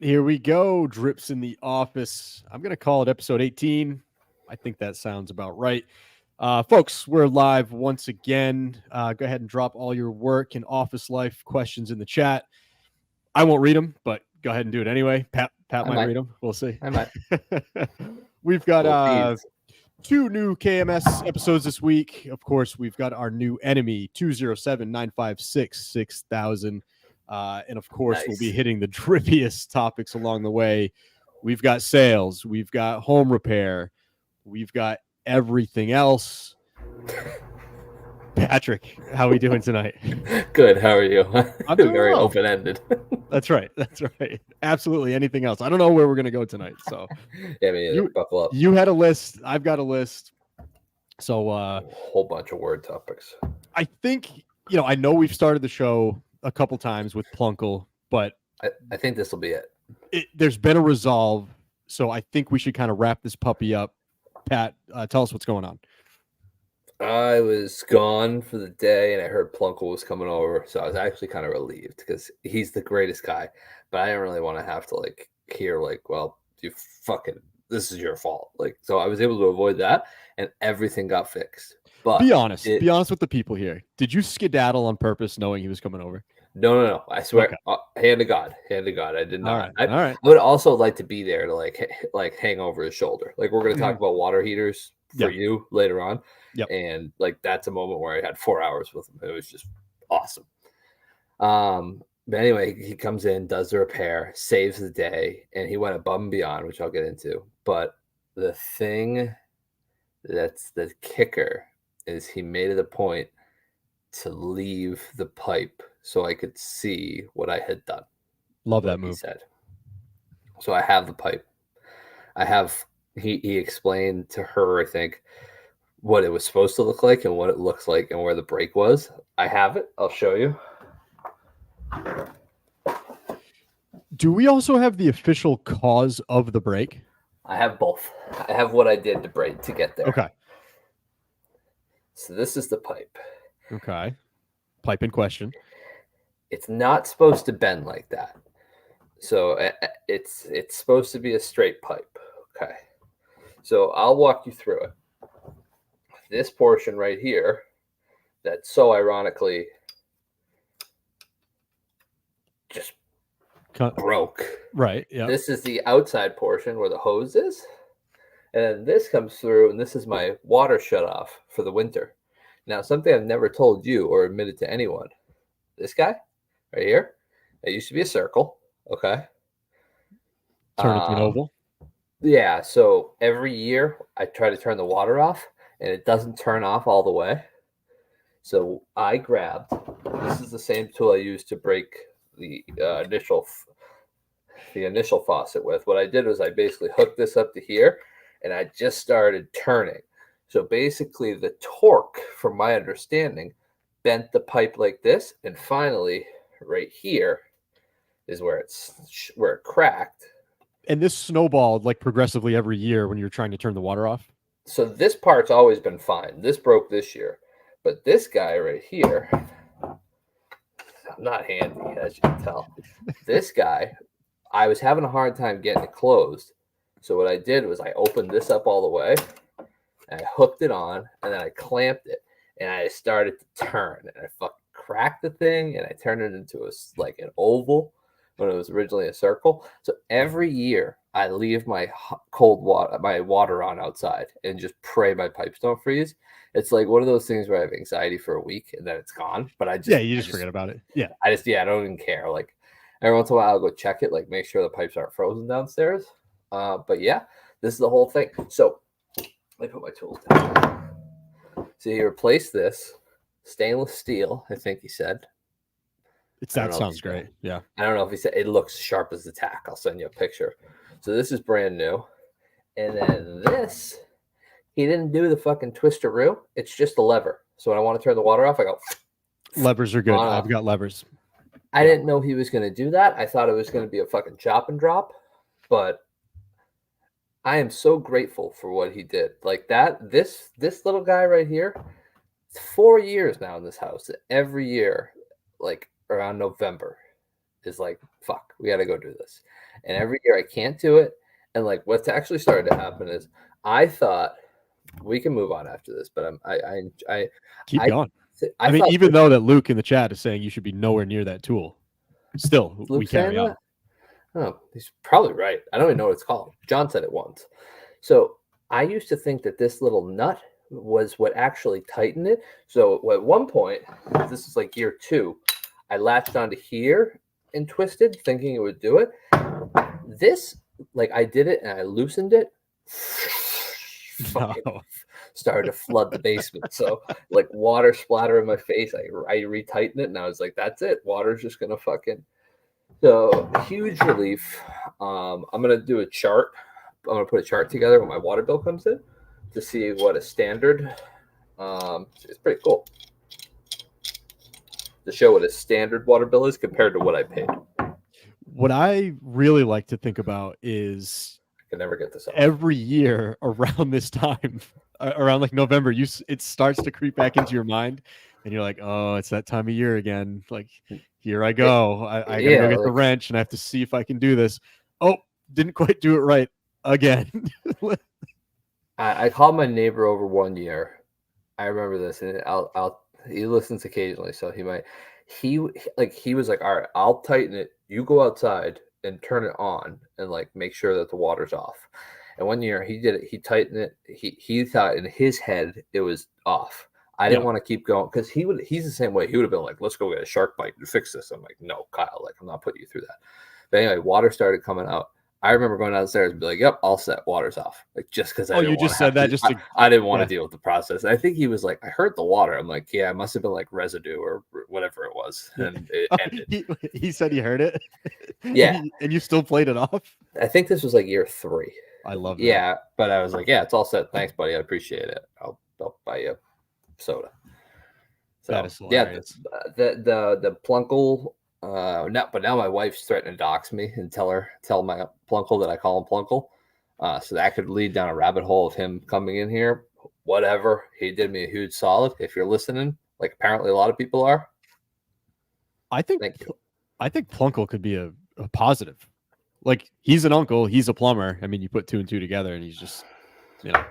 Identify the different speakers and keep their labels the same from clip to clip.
Speaker 1: Here we go. Drips in the office. I'm going to call it episode 18. I think that sounds about right. Folks, we're live once again. Go ahead and drop all your work and office life questions in the chat. I won't read them, but go ahead and do it anyway. Pat might read them. We'll see.
Speaker 2: I might.
Speaker 1: We've got two new KMS episodes this week. Of course, we've got our new enemy, 207-956-6000. And of course, We'll be hitting the drippiest topics along the way. We've got sales. We've got home repair. We've got everything else. Patrick, how are we doing tonight?
Speaker 2: Good. How are you?
Speaker 1: I'm doing
Speaker 2: very
Speaker 1: well.
Speaker 2: open-ended.
Speaker 1: That's right. Absolutely anything else. I don't know where we're going to go tonight. So
Speaker 2: yeah, buckle up.
Speaker 1: You had a list. I've got a list. So
Speaker 2: a whole bunch of word topics.
Speaker 1: I think, I know we've started the show a couple times with Pluncle, but
Speaker 2: I think this will be it.
Speaker 1: There's been a resolve. So I think we should kind of wrap this puppy up. Pat, tell us what's going on.
Speaker 2: I was gone for the day and I heard Pluncle was coming over. So I was actually kind of relieved because he's the greatest guy. But I didn't really want to have to hear well, this is your fault. So I was able to avoid that and everything got fixed. But
Speaker 1: be honest with the people here. Did you skedaddle on purpose knowing he was coming over?
Speaker 2: No. I swear, okay. Hand to God. I did not.
Speaker 1: All right.
Speaker 2: I would also like to be there to hang over his shoulder. We're going to talk about water heaters for you later on.
Speaker 1: Yep.
Speaker 2: And that's a moment where I had 4 hours with him. It was just awesome. But anyway, he comes in, does the repair, saves the day, and he went above and beyond, which I'll get into. But the thing that's the kicker is he made it a point to leave the pipe so I could see what I had done.
Speaker 1: Love that move.
Speaker 2: He said. So I have the pipe. He explained to her, I think, what it was supposed to look like and what it looks like and where the break was. I have it. I'll show you.
Speaker 1: Do we also have the official cause of the break?
Speaker 2: I have both. I have what I did to get there.
Speaker 1: Okay.
Speaker 2: So this is the pipe.
Speaker 1: Okay. Pipe in question.
Speaker 2: It's not supposed to bend like that. So it's supposed to be a straight pipe. Okay. So I'll walk you through it. This portion right here, that so ironically just broke.
Speaker 1: Right. Yeah.
Speaker 2: This is the outside portion where the hose is. And then this comes through, and this is my water shutoff for the winter. Now, something I've never told you or admitted to anyone. This guy right here, it used to be a circle. Okay.
Speaker 1: Turn it to an oval.
Speaker 2: Yeah. So every year I try to turn the water off, and it doesn't turn off all the way. So I grabbed, this is the same tool I used to break the initial faucet with. What I did was I basically hooked this up to here, and I just started turning. So basically the torque, from my understanding, bent the pipe like this, and finally right here is where it cracked.
Speaker 1: And this snowballed progressively every year when you're trying to turn the water off?
Speaker 2: So this part's always been fine. This broke this year. But this guy right here, I'm not handy, as you can tell. This guy, I was having a hard time getting it closed. So what I did was I opened this up all the way, and I hooked it on, and then I clamped it, and I started to turn. And I fucking cracked the thing, and I turned it into an oval when it was originally a circle. So every year I leave my water on outside and just pray my pipes don't freeze. It's one of those things where I have anxiety for a week and then it's gone. But
Speaker 1: you just forget about it. Yeah.
Speaker 2: I don't even care. Every once in a while I'll go check it, make sure the pipes aren't frozen downstairs. But yeah, this is the whole thing. So let me put my tools down. So he replaced this stainless steel, I think he said.
Speaker 1: That sounds great. Yeah.
Speaker 2: I don't know if he said it looks sharp as the tack. I'll send you a picture. So this is brand new. And then this, he didn't do the fucking twisteroo. It's just a lever. So when I want to turn the water off, I go.
Speaker 1: Levers are good. I've got levers.
Speaker 2: I didn't know he was going to do that. I thought it was going to be a fucking chop and drop. But I am so grateful for what he did. This little guy right here, it's 4 years now in this house. Every year, around November is like, fuck, we got to go do this. And every year I can't do it. And like what's actually started to happen is I thought we can move on after this, but I
Speaker 1: Keep going.
Speaker 2: I
Speaker 1: mean,
Speaker 2: thought
Speaker 1: even though that Luke in the chat is saying you should be nowhere near that tool, still we
Speaker 2: Luke's
Speaker 1: carry
Speaker 2: saying
Speaker 1: on.
Speaker 2: that? Oh, he's probably right. I don't even know what it's called. John said it once. So I used to think that this little nut was what actually tightened it. So at one point, this is like year 2, I latched onto here and twisted, thinking it would do it. This, like I did it and I loosened it. Fucking started to flood the basement. So like water splatter in my face. I retightened it and I was like, that's it. Water's just gonna fucking. So huge relief. I'm gonna do a chart. I'm gonna put a chart together when my water bill comes in to see what a standard. It's pretty cool to show what a standard water bill is compared to what I paid.
Speaker 1: What I really like to think about is
Speaker 2: I can never get this off.
Speaker 1: Every year around this time, around like November, it starts to creep back into your mind, and you're like, oh, it's that time of year again. Like, here I go. I gotta go get the wrench, and I have to see if I can do this. Oh, didn't quite do it right again.
Speaker 2: I called my neighbor over one year. I remember this, and he listens occasionally, so he might. He was like, all right, I'll tighten it. You go outside and turn it on, and like make sure that the water's off. And one year he did it. He tightened it. He thought in his head it was off. I didn't want to keep going because he's the same way. He would have been like, let's go get a shark bite and fix this. I'm like, no, Kyle, like I'm not putting you through that. But anyway, water started coming out. I remember going downstairs and be like, yep, all set, water's off. Like just because I
Speaker 1: you just said that just to,
Speaker 2: I didn't want to deal with the process. And I think he was like, I heard the water. I'm like, yeah, it must have been like residue or whatever it was. And it ended.
Speaker 1: He said he heard it.
Speaker 2: Yeah.
Speaker 1: And you still played it off?
Speaker 2: I think this was like year 3.
Speaker 1: I love that.
Speaker 2: Yeah, but I was like, yeah, it's all set. Thanks, buddy. I appreciate it. I'll buy you soda. So,
Speaker 1: that is hilarious.
Speaker 2: Yeah, the Pluncle. But now my wife's threatening to dox me and tell my Pluncle that I call him Pluncle. So that could lead down a rabbit hole of him coming in here. Whatever. He did me a huge solid. If you're listening, like apparently a lot of people are.
Speaker 1: I think Pluncle could be a positive. Like he's an uncle, he's a plumber. I mean, you put 2 and 2 together, and he's just,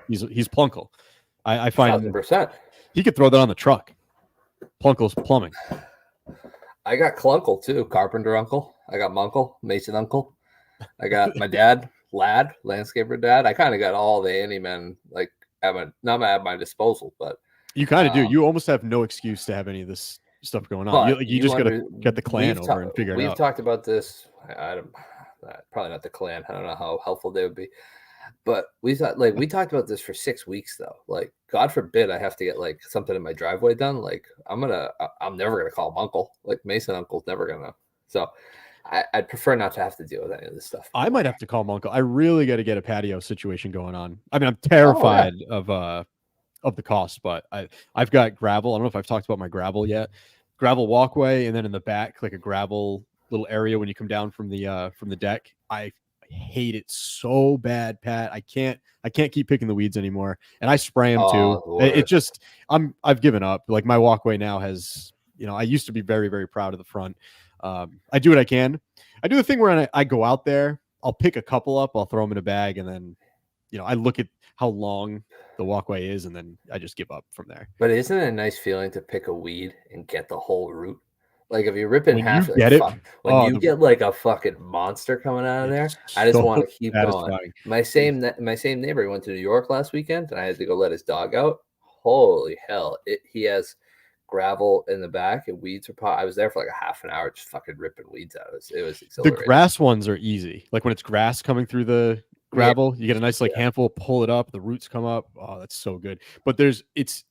Speaker 1: he's Pluncle. I find
Speaker 2: 1,000%.
Speaker 1: He could throw that on the truck. Plunkle's plumbing.
Speaker 2: I got Clunkle too, carpenter uncle. I got Munkle, mason uncle. I got my dad, lad, landscaper dad. I kind of got all the handymen like not at my disposal, but
Speaker 1: you kind of do. You almost have no excuse to have any of this stuff going on. You just got to get the clan over and figure it out.
Speaker 2: We've talked about this. Probably not the clan. I don't know how helpful they would be. But we talked about this for 6 weeks though. Like, God forbid I have to get like something in my driveway done. Like I'm never gonna call him uncle. Like Mason uncle's never gonna. So I'd prefer not to have to deal with any of this stuff.
Speaker 1: I might have to call him uncle. I really got to get a patio situation going on. I mean, I'm terrified of the cost, but I've got gravel. I don't know if I've talked about my gravel yet. Gravel walkway, and then in the back, like a gravel little area when you come down from the deck. I hate it so bad, Pat. I can't keep picking the weeds anymore, and I spray them too. It just I've given up. Like my walkway now has, I used to be very, very proud of the front. I do what I can. I do the thing where I go out there, I'll pick a couple up, I'll throw them in a bag, and then I look at how long the walkway is, and then I just give up from there.
Speaker 2: But isn't it a nice feeling to pick a weed and get the whole root? Like if you rip it in half,
Speaker 1: you get
Speaker 2: get like a fucking monster coming out of there, I just want to keep going. My same neighbor, he went to New York last weekend, and I had to go let his dog out. Holy hell! He has gravel in the back and weeds are I was there for like a half an hour just fucking ripping weeds out. It was exhilarating.
Speaker 1: The grass ones are easy. Like when it's grass coming through the gravel, you get a nice handful, pull it up, the roots come up. Oh, that's so good. But it's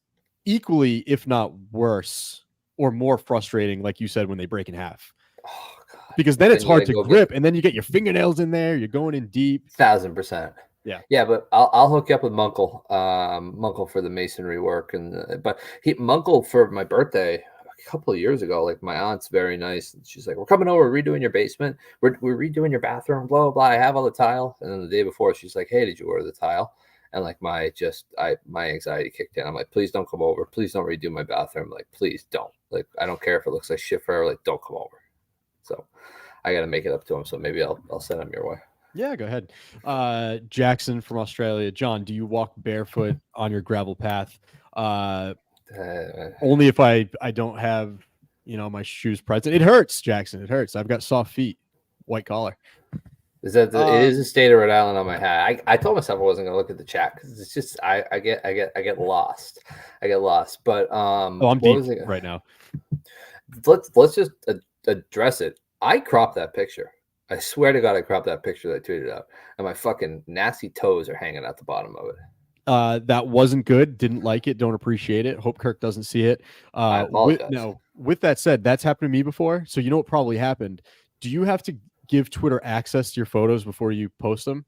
Speaker 1: equally, if not worse or more frustrating, like you said, when they break in half.
Speaker 2: Oh, God.
Speaker 1: Because then it's hard to grip, and then you get your fingernails in there. You're going in deep.
Speaker 2: 1,000%. Yeah, but I'll hook you up with Munkle for the masonry work, but Munkle for my birthday a couple of years ago. Like my aunt's very nice, and she's like, "We're coming over, redoing your basement. We're redoing your bathroom. Blah blah blah. I have all the tile." And then the day before, she's like, "Hey, did you order the tile?" And like my anxiety kicked in. I'm like, "Please don't come over. Please don't redo my bathroom. Like, please don't. Like, I don't care if it looks like shit forever. Like, don't come over." So I got to make it up to him. So maybe I'll send him your way.
Speaker 1: Yeah, go ahead. Jackson from Australia. John, do you walk barefoot on your gravel path? Only if I don't have, my shoes present. It hurts, Jackson. It hurts. I've got soft feet, white collar.
Speaker 2: Is that it is a state of Rhode Island on my hat. I told myself I wasn't gonna look at the chat because it's just I get lost. I get lost. But
Speaker 1: I'm deep right now.
Speaker 2: Let's just address it. I cropped that picture. I swear to God, I cropped that picture that I tweeted out, and my fucking nasty toes are hanging out the bottom of it.
Speaker 1: That wasn't good. Didn't like it. Don't appreciate it. Hope Kirk doesn't see it.
Speaker 2: I apologize.
Speaker 1: With that said, that's happened to me before. So you know what probably happened? Do you have to give Twitter access to your photos before you post them?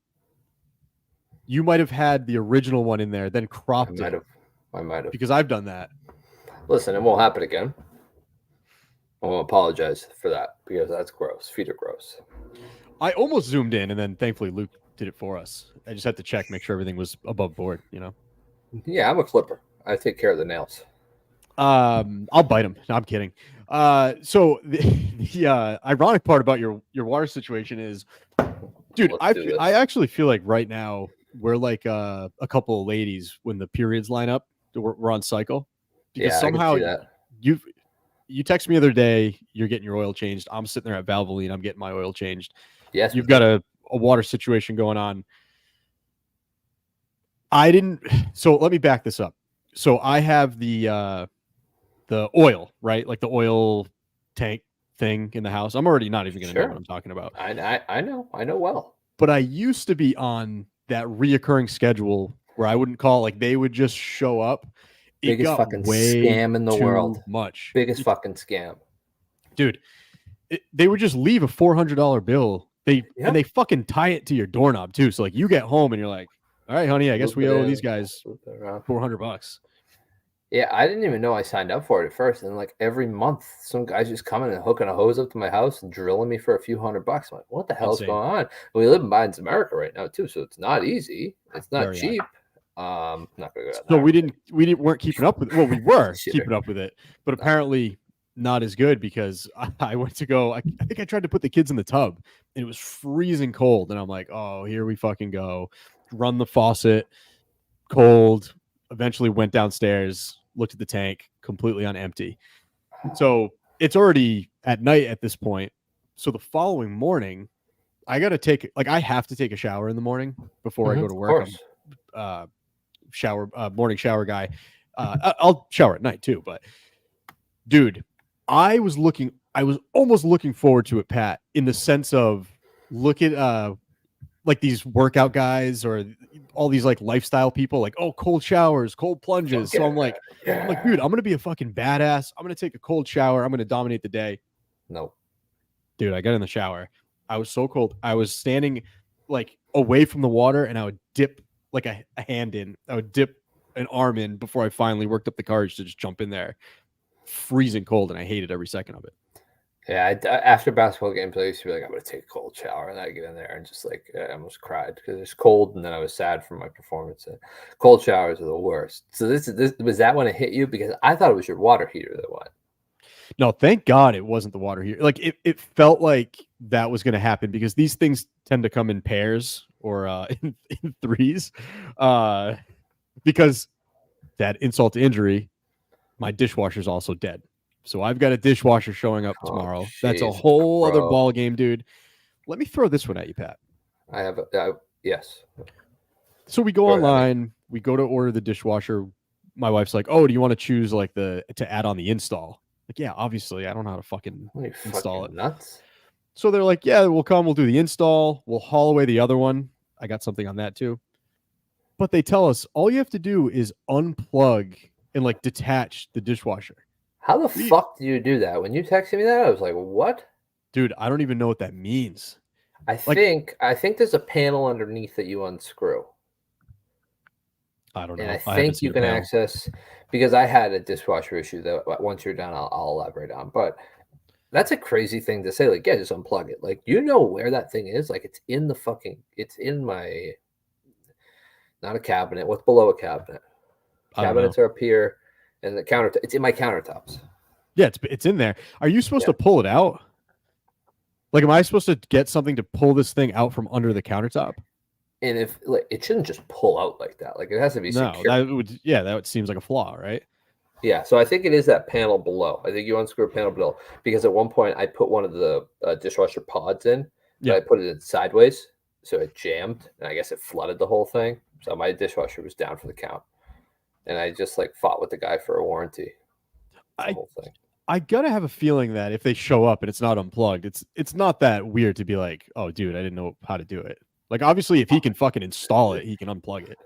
Speaker 1: You might have had the original one in there, then cropped it.
Speaker 2: I might have.
Speaker 1: Because I've done that.
Speaker 2: Listen, it won't happen again. I won't apologize for that because that's gross. Feet are gross.
Speaker 1: I almost zoomed in, and then thankfully Luke did it for us. I just had to check, make sure everything was above board,
Speaker 2: Yeah, I'm a clipper. I take care of the nails.
Speaker 1: I'll bite them. No, I'm kidding. So the ironic part about your water situation is, dude, I actually feel like right now we're like a couple of ladies when the periods line up. We're on cycle because somehow you text me the other day, you're getting your oil changed. I'm sitting there at Valvoline, I'm getting my oil changed.
Speaker 2: Yes,
Speaker 1: you've got a water situation going on. So let me back this up. So I have the oil, right? Like the oil tank thing in the house. I'm already not even going to know what I'm talking about.
Speaker 2: I know well.
Speaker 1: But I used to be on that reoccurring schedule where I wouldn't call, like they would just show up.
Speaker 2: Biggest fucking scam in the world. Biggest fucking scam.
Speaker 1: Dude, they would just leave a $400 bill. And they fucking tie it to your doorknob too. So like you get home and you're like, all right, honey, I guess we owe these guys $400.
Speaker 2: Yeah, I didn't even know I signed up for it at first. And like every month, some guy's just coming and hooking a hose up to my house and drilling me for a few $100. I'm like, what the hell's going on? We live in Biden's America right now too, so it's not easy. It's not cheap. Not gonna go
Speaker 1: so we weren't keeping up with it. Well, we were keeping up with it, but apparently not as good because I went to go. I think I tried to put the kids in the tub and it was freezing cold, and I'm like, oh, here we fucking go. Run the faucet, cold. Eventually went downstairs, looked at the tank, completely on empty. So it's already at night at this point. So the following morning, I have to take a shower in the morning before I go to work. I'm morning shower guy. I'll shower at night too, but dude, I was almost looking forward to it, Pat, in the sense of look at like these workout guys or all these like lifestyle people, like, oh, cold showers, cold plunges. So I'm like, dude, I'm gonna be a fucking badass. I'm gonna take a cold shower. I'm gonna dominate the day.
Speaker 2: No,
Speaker 1: dude, I got in the shower. I was so cold. I was standing like away from the water, and I would dip like a hand in. I would dip an arm in before I finally worked up the courage to just jump in there. Freezing cold, and I hated every second of it.
Speaker 2: Yeah, after basketball games, I used to be like, I'm going to take a cold shower, and I get in there and just like I almost cried because it's cold, and then I was sad for my performance. Cold showers are the worst. So this was that when it hit you? Because I thought it was your water heater that went.
Speaker 1: No, thank God it wasn't the water heater. Like it felt like that was going to happen because these things tend to come in pairs or in threes. Because that insult to injury, my dishwasher's also dead. So I've got a dishwasher showing up tomorrow. Geez, that's a whole other ball game, dude. Let me throw this one at you, Pat.
Speaker 2: I have yes.
Speaker 1: So we go online, we go to order the dishwasher. My wife's like, "Oh, do you want to choose like to add on the install?" Like, yeah, obviously, I don't know how to fucking install it.
Speaker 2: Nuts.
Speaker 1: So they're like, "Yeah, we'll come. We'll do the install. We'll haul away the other one." I got something on that too. But they tell us all you have to do is unplug and like detach the dishwasher.
Speaker 2: How the fuck do you do that? When you texted me that, I was like, what?
Speaker 1: Dude, I don't even know what that means.
Speaker 2: I think there's a panel underneath that you unscrew.
Speaker 1: I don't know.
Speaker 2: And I think you can access, because I had a dishwasher issue that once you're done, I'll elaborate on. But that's a crazy thing to say. Like, yeah, just unplug it. Like, you know where that thing is? Like, it's in my, not a cabinet. What's below a cabinet? Cabinets are up here. And the countertop, it's in my countertops.
Speaker 1: Yeah, it's in there. Are you supposed to pull it out? Like, am I supposed to get something to pull this thing out from under the countertop?
Speaker 2: And if like it shouldn't just pull out like that. Like it has to be
Speaker 1: No,
Speaker 2: secure.
Speaker 1: that seems like a flaw, right?
Speaker 2: Yeah, so I think it is that panel below. I think you unscrew a panel below because at one point I put one of the dishwasher pods in, but
Speaker 1: Yeah.
Speaker 2: I put it in sideways, so it jammed, and I guess it flooded the whole thing. So my dishwasher was down for the count, and I just like fought with the guy for a warranty. The whole thing.
Speaker 1: I gotta have a feeling that if they show up and it's not unplugged, it's not that weird to be like, oh, dude, I didn't know how to do it. Like, obviously, if he can fucking install it, he can unplug it.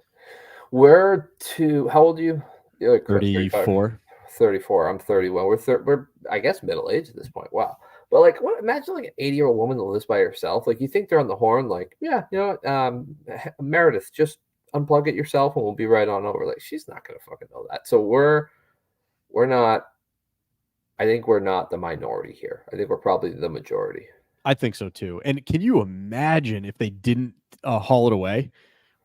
Speaker 2: How old are you? You're like
Speaker 1: 34.
Speaker 2: 34. I'm 31. We're I guess middle age at this point. Wow. But like, imagine like an 80-year-old woman that lives by herself. Like, you think they're on the horn? Like, yeah, you know what? Meredith, just unplug it yourself, and we'll be right on over. Like, she's not gonna fucking know that. So we're not. I think we're not the minority here. I think we're probably the majority.
Speaker 1: I think so too. And can you imagine if they didn't haul it away?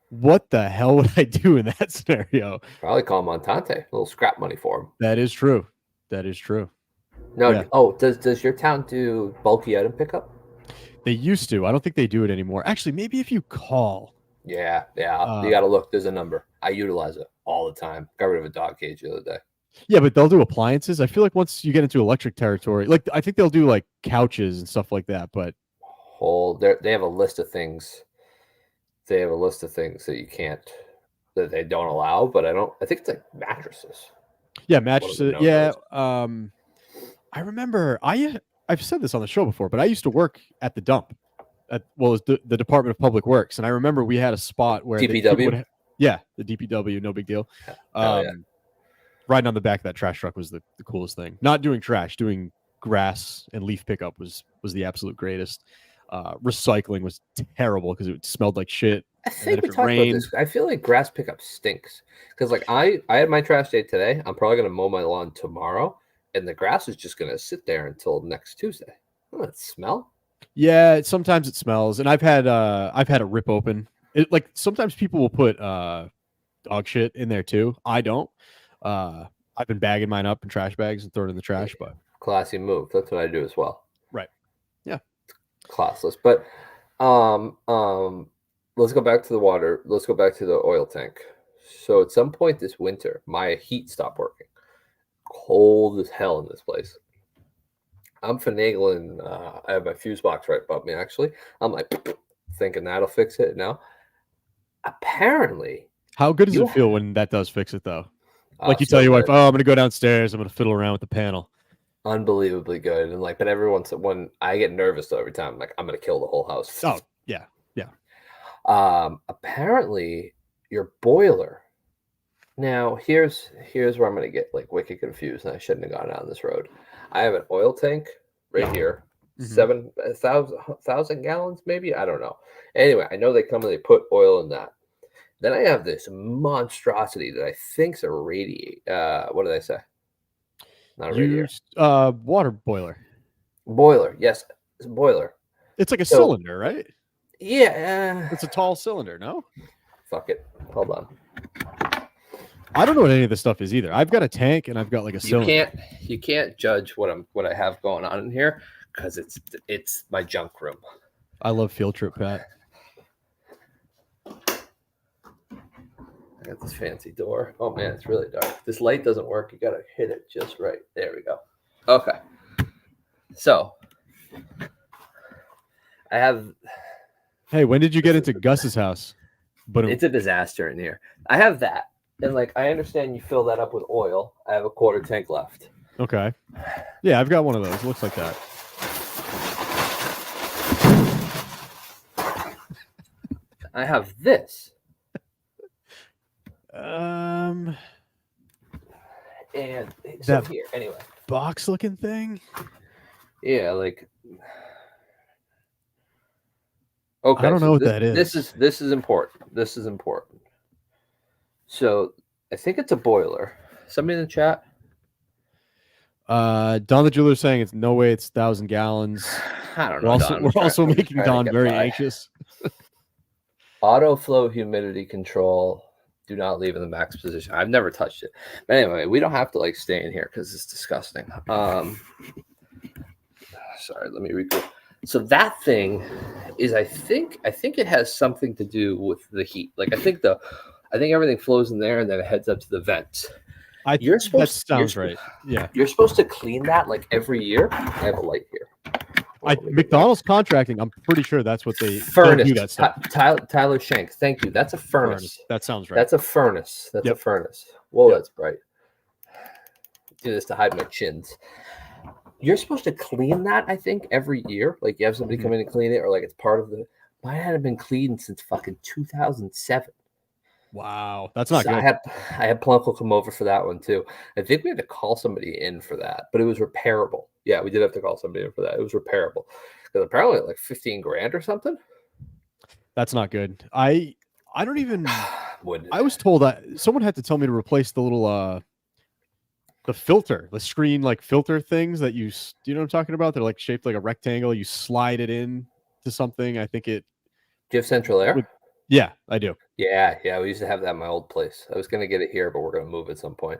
Speaker 1: What the hell would I do in that scenario?
Speaker 2: Probably call Montante, a little scrap money for him.
Speaker 1: That is true. That is true.
Speaker 2: No,
Speaker 1: Yeah.
Speaker 2: oh, does your town do bulky item pickup?
Speaker 1: They used to. I don't think they do it anymore. Actually, maybe if you call.
Speaker 2: Yeah. You got to look. There's a number. I utilize it all the time. Got rid of a dog cage the other day.
Speaker 1: Yeah, but they'll do appliances. I feel like once you get into electric territory, like I think they'll do like couches and stuff like that. But
Speaker 2: they have a list of things. They have a list of things that you can't, that they don't allow. But I think it's like mattresses.
Speaker 1: Yeah, mattresses. Yeah. I remember I've said this on the show before, but I used to work at the dump it was the Department of Public Works, and I remember we had a spot where
Speaker 2: DPW.
Speaker 1: The DPW, no big deal. Riding on the back of that trash truck was the coolest thing. Not doing trash, doing grass and leaf pickup was the absolute greatest. Recycling was terrible because it smelled like shit.
Speaker 2: I think we talked about this. I feel like grass pickup stinks because like I had my trash day today. I'm probably gonna mow my lawn tomorrow, and the grass is just gonna sit there until next Tuesday. Doesn't it smell?
Speaker 1: Yeah, sometimes it smells, and I've had a rip open. Like sometimes people will put dog shit in there too. I don't. I've been bagging mine up in trash bags and throwing it in the trash, but
Speaker 2: classy move. That's what I do as well.
Speaker 1: Right. Yeah.
Speaker 2: Classless. But let's go back to the water. Let's go back to the oil tank. So at some point this winter, my heat stopped working. Cold as hell in this place. I'm finagling. I have my fuse box right above me, actually. I'm like thinking that'll fix it. No. Apparently.
Speaker 1: How good does it feel when that does fix it, though? Like you tell your wife, oh, I'm going to go downstairs. I'm going to fiddle around with the panel.
Speaker 2: Unbelievably good. And like, but every once when I get nervous though, every time, like I'm going to kill the whole house.
Speaker 1: Oh, yeah. Yeah.
Speaker 2: Apparently your boiler. Now here's where I'm going to get like wicked confused, and I shouldn't have gone down this road. I have an oil tank right here, 7,000 gallons, maybe. I don't know. Anyway, I know they come and they put oil in that. Then I have this monstrosity that I think's a radiator. What did I say? Not a radiator.
Speaker 1: Water boiler.
Speaker 2: Boiler, yes, it's a boiler.
Speaker 1: It's like a cylinder, right?
Speaker 2: Yeah.
Speaker 1: It's a tall cylinder, no?
Speaker 2: Fuck it. Hold on.
Speaker 1: I don't know what any of this stuff is either. I've got a tank and I've got like a cylinder.
Speaker 2: You can't judge what I have going on in here because it's my junk room.
Speaker 1: I love field trip, Pat.
Speaker 2: I got this fancy door. Oh man, it's really dark. This light doesn't work. You gotta hit it just right. There we go. Okay. So I have.
Speaker 1: Hey, when did you get into Gus's house? But
Speaker 2: it's a disaster in here. I have that. And like, I understand you fill that up with oil. I have a quarter tank left.
Speaker 1: Okay. Yeah, I've got one of those. It looks like that.
Speaker 2: I have this.
Speaker 1: And
Speaker 2: so here, anyway.
Speaker 1: Box looking thing?
Speaker 2: Yeah, like. Okay.
Speaker 1: I don't know what that is.
Speaker 2: This is important. This is important. So I think it's a boiler. Somebody in the chat.
Speaker 1: Don the Jeweler saying it's no way it's 1,000 gallons.
Speaker 2: I don't know.
Speaker 1: We're also making Don very anxious.
Speaker 2: Auto flow humidity control. Do not leave in the max position. I've never touched it. But anyway, we don't have to like stay in here because it's disgusting. Sorry, let me regroup. So that thing is, I think it has something to do with the heat. Like I think everything flows in there and then it heads up to the vents.
Speaker 1: That sounds right. Yeah.
Speaker 2: You're supposed to clean that like every year. I have a light here.
Speaker 1: McDonald's contracting, I'm pretty sure that's what they'll
Speaker 2: Furnace.
Speaker 1: do that stuff.
Speaker 2: Tyler Shank. Thank you. That's a furnace.
Speaker 1: That sounds right.
Speaker 2: That's a furnace. That's a furnace. Whoa, that's bright. Do this to hide my chins. You're supposed to clean that, I think, every year. Like you have somebody come in and clean it, or like it's part of the. Mine hadn't been cleaned since fucking 2007.
Speaker 1: Wow, that's not good.
Speaker 2: I had Pluncle come over for that one too. I think we had to call somebody in for that, but it was repairable. Yeah, we did have to call somebody in for that. It was repairable because apparently like 15 grand or something.
Speaker 1: That's not good. I don't even. I was told that someone had to tell me to replace the little the filter, the screen like filter things that you know what I'm talking about? They're like shaped like a rectangle. You slide it in to something. I think it.
Speaker 2: Do you have central air?
Speaker 1: Yeah, I do.
Speaker 2: Yeah. We used to have that in my old place. I was gonna get it here, but we're gonna move at some point.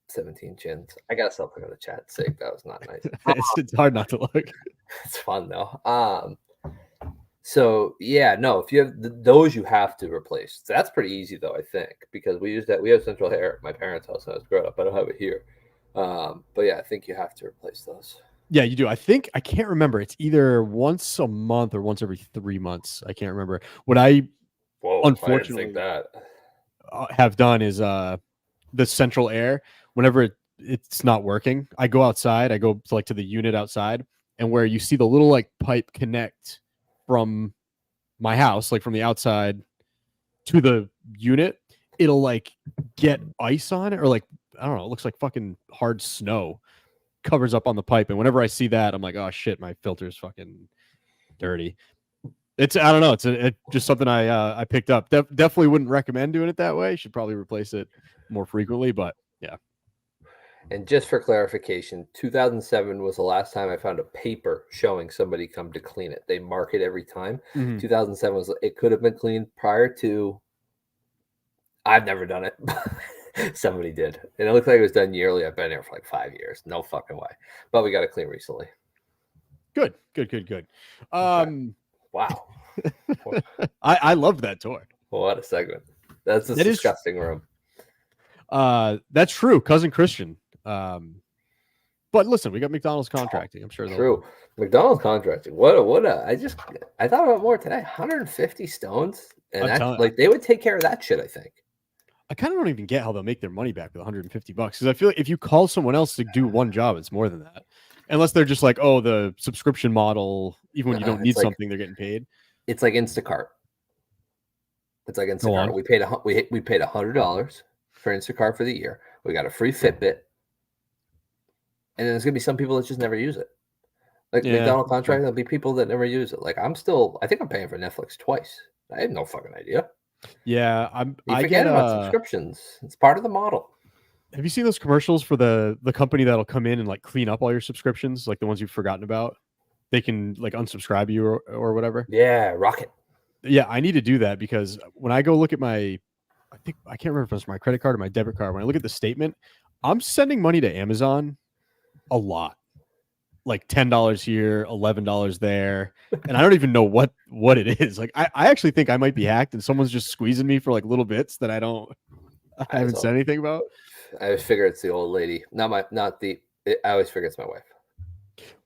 Speaker 2: 17 chins. I got something on the chat's sake. That was not nice.
Speaker 1: It's hard not to look.
Speaker 2: It's fun though. So yeah, no, if you have those, you have to replace. So that's pretty easy though, I think, because we use that. We have central air at my parents' house when I was growing up. I don't have it here. But yeah, I think you have to replace those.
Speaker 1: Yeah, you do. I think I can't remember. It's either once a month or once every 3 months. I can't remember. What I unfortunately have done is the central air. Whenever it's not working, I go outside. I go to the unit outside, and where you see the little like pipe connect from my house, like from the outside to the unit, it'll like get ice on it, or like I don't know. It looks like fucking hard snow covers up on the pipe, and whenever I see that, I'm like, oh shit, my filter's fucking dirty. I don't know, it's just something I picked up. Definitely wouldn't recommend doing it that way. Should probably replace it more frequently, but yeah.
Speaker 2: And just for clarification, 2007 was the last time I found a paper showing somebody come to clean it. They mark it every time. 2007 was, it could have been cleaned prior to. I've never done it. Somebody did. And it looked like it was done yearly. I've been here for like 5 years. No fucking way. But we got it clean recently.
Speaker 1: Good.
Speaker 2: Wow.
Speaker 1: I love that toy.
Speaker 2: What a segment. That's a disgusting room.
Speaker 1: That's true. Cousin Christian. But listen, we got McDonald's contracting. I'm sure.
Speaker 2: True. McDonald's contracting. I thought about more today. 150 stones. And they would take care of that shit, I think.
Speaker 1: I kind of don't even get how they'll make their money back with $150 because I feel like if you call someone else to do one job, it's more than that. Unless they're just like, oh, the subscription model, even when you don't need something, they're getting paid. It's like
Speaker 2: Instacart. We paid $100 for Instacart for the year. We got a free Fitbit, and then there's gonna be some people that just never use it. Like McDonald's contract, there'll be people that never use it. Like I think I'm paying for Netflix twice. I had no fucking idea.
Speaker 1: Yeah,
Speaker 2: I forget about subscriptions. It's part of the model.
Speaker 1: Have you seen those commercials for the company that'll come in and like clean up all your subscriptions, like the ones you've forgotten about? They can like unsubscribe you or whatever.
Speaker 2: Yeah, Rocket.
Speaker 1: Yeah, I need to do that because when I go look at I can't remember if it's my credit card or my debit card. When I look at the statement, I'm sending money to Amazon a lot. Like $10 here, $11 there, and I don't even know what it is. Like I actually think I might be hacked, and someone's just squeezing me for like little bits that I haven't said anything about.
Speaker 2: I always figure it's the old lady, I always figure it's my wife.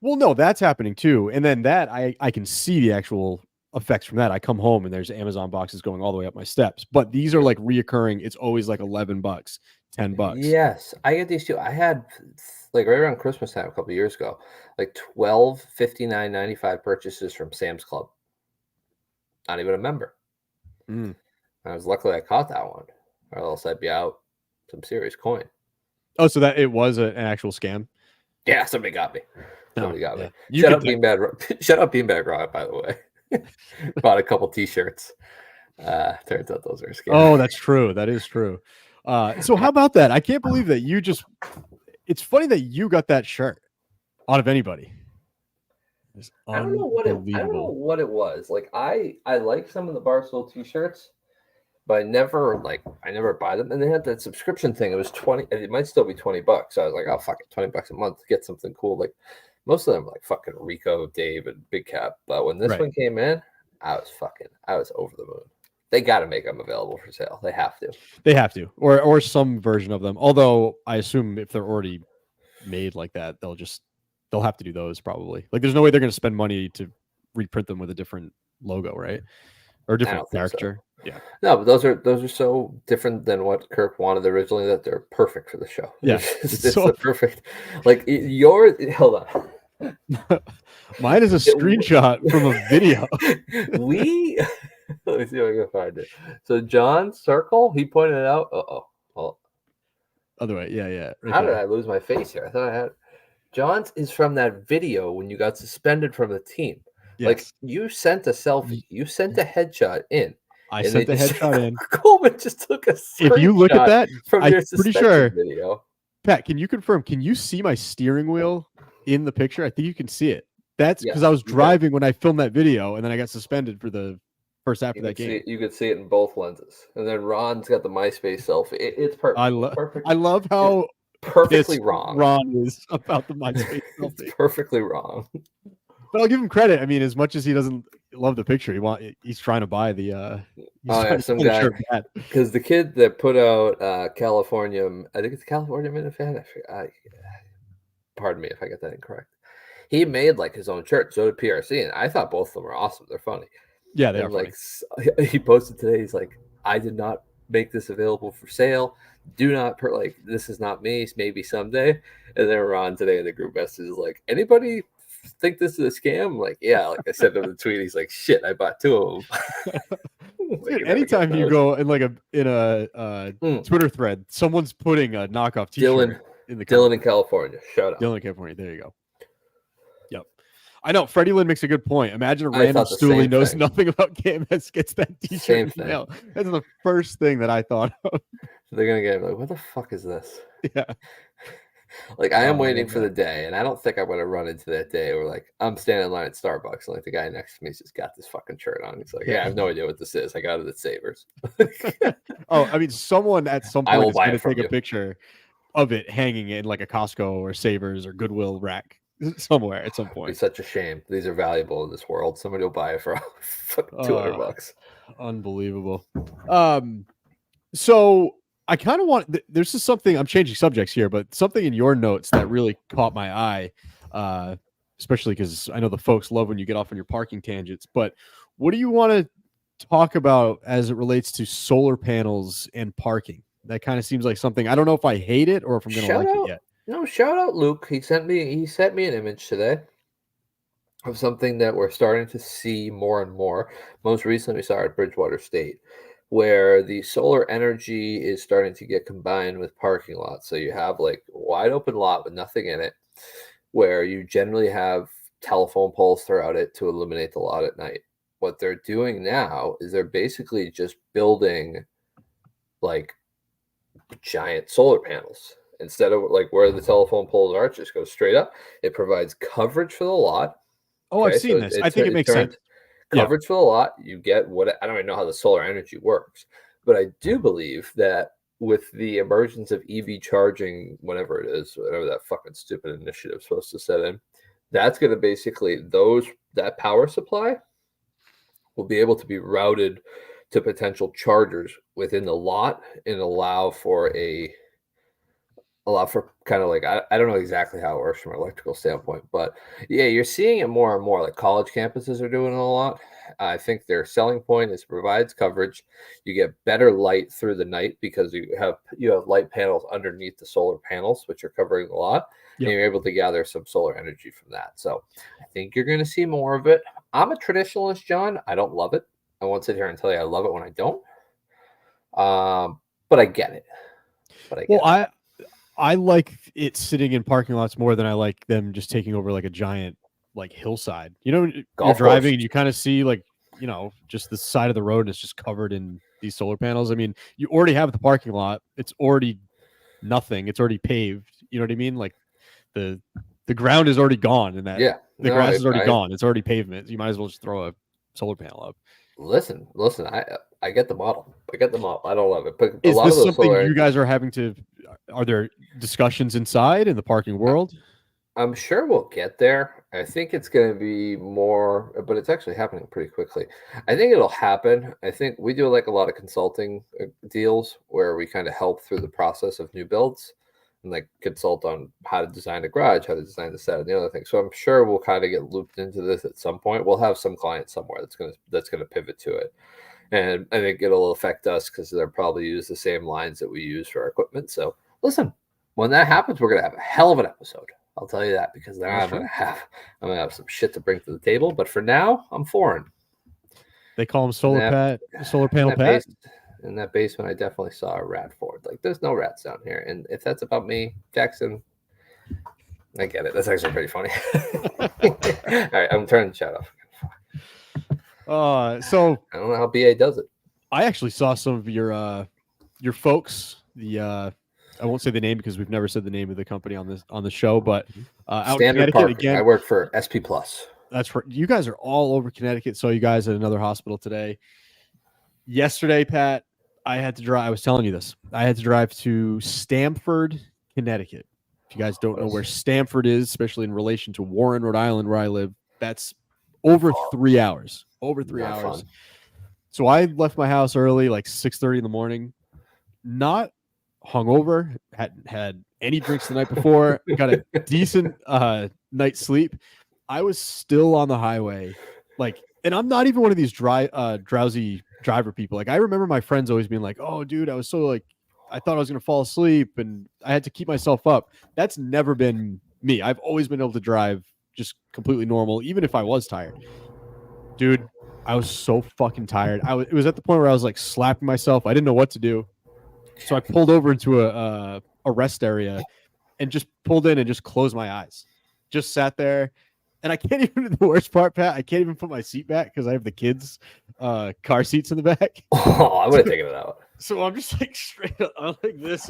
Speaker 1: Well, no, that's happening too, and then that I can see the actual effects from that. I come home and there's Amazon boxes going all the way up my steps, but these are like reoccurring. It's always like $11, $10.
Speaker 2: Yes, I get these too. I had like right around Christmas time a couple of years ago, like 12 $59.95 purchases from Sam's Club. Not even a member. I was luckily I caught that one, or else I'd be out some serious coin. Oh,
Speaker 1: so that it was an actual scam?
Speaker 2: Yeah, somebody got me. Somebody got me. Shut up, Beanbag Rod, by the way. Bought a couple t-shirts. Turns out those are scams.
Speaker 1: Oh, that's true. That is true. So how about that? I can't believe that it's funny that you got that shirt out of anybody.
Speaker 2: I don't know what it was. Like I like some of the Barstool t-shirts, but I never buy them. And they had that subscription thing. It was $20. It might still be $20. So I was like, oh fuck it, $20 a month to get something cool. Like Most of them like fucking Rico, Dave, and Big Cap. But when this
Speaker 1: Right.
Speaker 2: one came in, I was over the moon. They got to make them available for sale. They have to.
Speaker 1: They have to, or some version of them. Although I assume if they're already made like that, they'll have to do those probably. Like, there's no way they're going to spend money to reprint them with a different logo, right? Or a different caricature. So. Yeah.
Speaker 2: No, but those are so different than what Kirk wanted originally that they're perfect for the show.
Speaker 1: Yeah,
Speaker 2: it's so perfect. Like hold on.
Speaker 1: Mine is a screenshot from a video.
Speaker 2: Let me see if I can find it. So John Circle, he pointed it out.
Speaker 1: Other way, yeah.
Speaker 2: Right. How did I lose my face here? I thought I had John's is from that video when you got suspended from the team. Yes. Like, you sent a selfie, you sent a headshot in.
Speaker 1: I sent the headshot in.
Speaker 2: Coleman just took a screenshot.
Speaker 1: If you look at that,
Speaker 2: from your pretty sure video.
Speaker 1: Pat, can you confirm? Can you see my steering wheel in the picture? I think you can see it. That's because I was driving when I filmed that video, and then I got suspended for the first half of that game.
Speaker 2: You could see it in both lenses. And then Ron's got the MySpace selfie. It's perfect.
Speaker 1: I love how
Speaker 2: perfectly wrong
Speaker 1: Ron is about the MySpace selfie.
Speaker 2: It's perfectly wrong.
Speaker 1: But I'll give him credit. I mean, as much as he doesn't love the picture, he's trying to buy the.
Speaker 2: Some guy, because the kid that put out California, I think it's California Minifan. Pardon me if I get that incorrect. He made like his own shirt. So did PRC, and I thought both of them were awesome. They're funny.
Speaker 1: Yeah, they are funny.
Speaker 2: Like, he posted today. He's like, I did not make this available for sale. Do not this is not me. Maybe someday. And then Ron today in the group message is like, anybody think this is a scam? Like, yeah. Like I said in the tweet, he's like, shit, I bought two of them.
Speaker 1: Dude, anytime you go in a Twitter thread, someone's putting a knockoff T-shirt in the
Speaker 2: Dylan in California. Shout out.
Speaker 1: Dylan in California. There you go. Yep. I know Freddie Lynn makes a good point. Imagine a random stoolie knows nothing about KMS gets that T-shirt in the mail. That's the first thing that I thought of.
Speaker 2: So they're gonna get like, what the fuck is this?
Speaker 1: Yeah.
Speaker 2: Like, I am waiting for the day, and I don't think I'm gonna run into that day where like I'm standing in line at Starbucks, and like the guy next to me just got this fucking shirt on. He's like, I have no idea what this is. I got it at Savers.
Speaker 1: Oh, I mean, someone at some point is gonna take a picture of it hanging in like a Costco or Savers or Goodwill rack somewhere at some point.
Speaker 2: It's such a shame. These are valuable in this world. Somebody will buy it for $200.
Speaker 1: Unbelievable. So I kind of want, there's just something, I'm changing subjects here, but something in your notes that really caught my eye, especially because I know the folks love when you get off on your parking tangents, but what do you want to talk about as it relates to solar panels and parking? That kind of seems like something, I don't know if I hate it or if I'm going to like it yet.
Speaker 2: No, shout out Luke. He sent me an image today of something that we're starting to see more and more. Most recently, we saw it at Bridgewater State, where the solar energy is starting to get combined with parking lots. So you have like a wide open lot with nothing in it, where you generally have telephone poles throughout it to illuminate the lot at night. What they're doing now is they're basically just building like giant solar panels. Instead of like where the telephone poles are, it just goes straight up. It provides coverage for the lot.
Speaker 1: Oh, okay? I've seen this. I think it makes sense.
Speaker 2: Coverage for the lot. You get I don't even know how the solar energy works, but I do believe that with the emergence of EV charging, whenever it is, whatever that fucking stupid initiative is supposed to set in, that's going to basically that power supply will be able to be routed to potential chargers within the lot and allow for kind of like, I don't know exactly how it works from an electrical standpoint, but yeah, you're seeing it more and more. Like college campuses are doing it a lot. I think their selling point is provides coverage. You get better light through the night because you have light panels underneath the solar panels, which are covering the lot. Yep. And you're able to gather some solar energy from that. So I think you're going to see more of it. I'm a traditionalist, John. I don't love it. I won't sit here and tell you I love it when I don't. But I get it.
Speaker 1: I like it sitting in parking lots more than I like them just taking over like a giant like hillside. You know, you're driving and you kind of see like, you know, just the side of the road and it's just covered in these solar panels. I mean, you already have the parking lot. It's already nothing. It's already paved. You know what I mean? Like the ground is already gone in that.
Speaker 2: Yeah.
Speaker 1: The grass is already gone. It's already pavement. You might as well just throw a solar panel up.
Speaker 2: Listen, I get the model. I don't love it. But
Speaker 1: is this something you guys are having to, are there discussions inside in the parking world?
Speaker 2: I'm sure we'll get there. I think it's going to be more, but it's actually happening pretty quickly. I think it'll happen. I think we do like a lot of consulting deals where we kind of help through the process of new builds and like consult on how to design a garage, how to design the set, and the other thing. So I'm sure we'll kind of get looped into this at some point. We'll have some client somewhere that's gonna pivot to it, and I think it'll affect us because they'll probably use the same lines that we use for our equipment. So listen, when that happens, we're gonna have a hell of an episode. I'll tell you that because then I'm gonna have some shit to bring to the table. But for now, I'm foreign.
Speaker 1: They call him solar panel Pat.
Speaker 2: In that basement, I definitely saw a rat forward. Like, there's no rats down here. And if that's about me, Jackson, I get it. That's actually pretty funny. All right, I'm turning the chat off.
Speaker 1: So
Speaker 2: I don't know how BA does it.
Speaker 1: I actually saw some of your folks. I won't say the name because we've never said the name of the company on the show, but out in Connecticut
Speaker 2: Parking.
Speaker 1: again.
Speaker 2: I work for SP Plus.
Speaker 1: That's right. You guys are all over Connecticut. Saw you guys at another hospital today. Yesterday, Pat, I had to drive. I was telling you this. I had to drive to Stamford, Connecticut. If you guys don't know where Stamford is, especially in relation to Warren, Rhode Island, where I live, that's over 3 hours. Over 3 hours.
Speaker 2: Fun.
Speaker 1: So I left my house early, like 6:30 in the morning. Not hungover, hadn't had any drinks the night before, got a decent night's sleep. I was still on the highway, and I'm not even one of these drowsy driver people. Like, I remember my friends always being like, "Oh, dude, I was so I thought I was gonna fall asleep, and I had to keep myself up." That's never been me. I've always been able to drive just completely normal, even if I was tired. Dude, I was so fucking tired. It was at the point where I was like slapping myself. I didn't know what to do. So I pulled over into a rest area and just pulled in and just closed my eyes. Just sat there. And I can't even, the worst part, Pat, I can't even put my seat back because I have the kids' car seats in the back.
Speaker 2: Oh, I would have taken it out.
Speaker 1: So I'm just like straight up like this.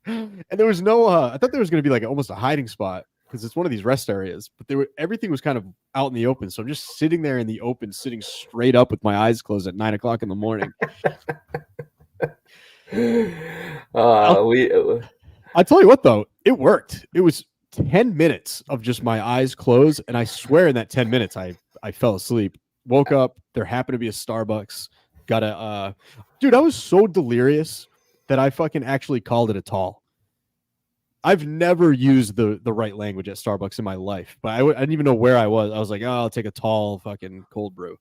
Speaker 1: And there was no, I thought there was going to be like almost a hiding spot because it's one of these rest areas, but everything was kind of out in the open. So I'm just sitting there in the open, sitting straight up with my eyes closed at 9 o'clock in the morning. I'll tell you what, though, it worked. It was 10 minutes of just my eyes closed, and I swear in that 10 minutes I fell asleep. Woke up, there happened to be a Starbucks. Got a dude, I was so delirious that I fucking actually called it a tall. I've never used the right language at Starbucks in my life, but I didn't even know where I was. I was like, "Oh, I'll take a tall fucking cold brew."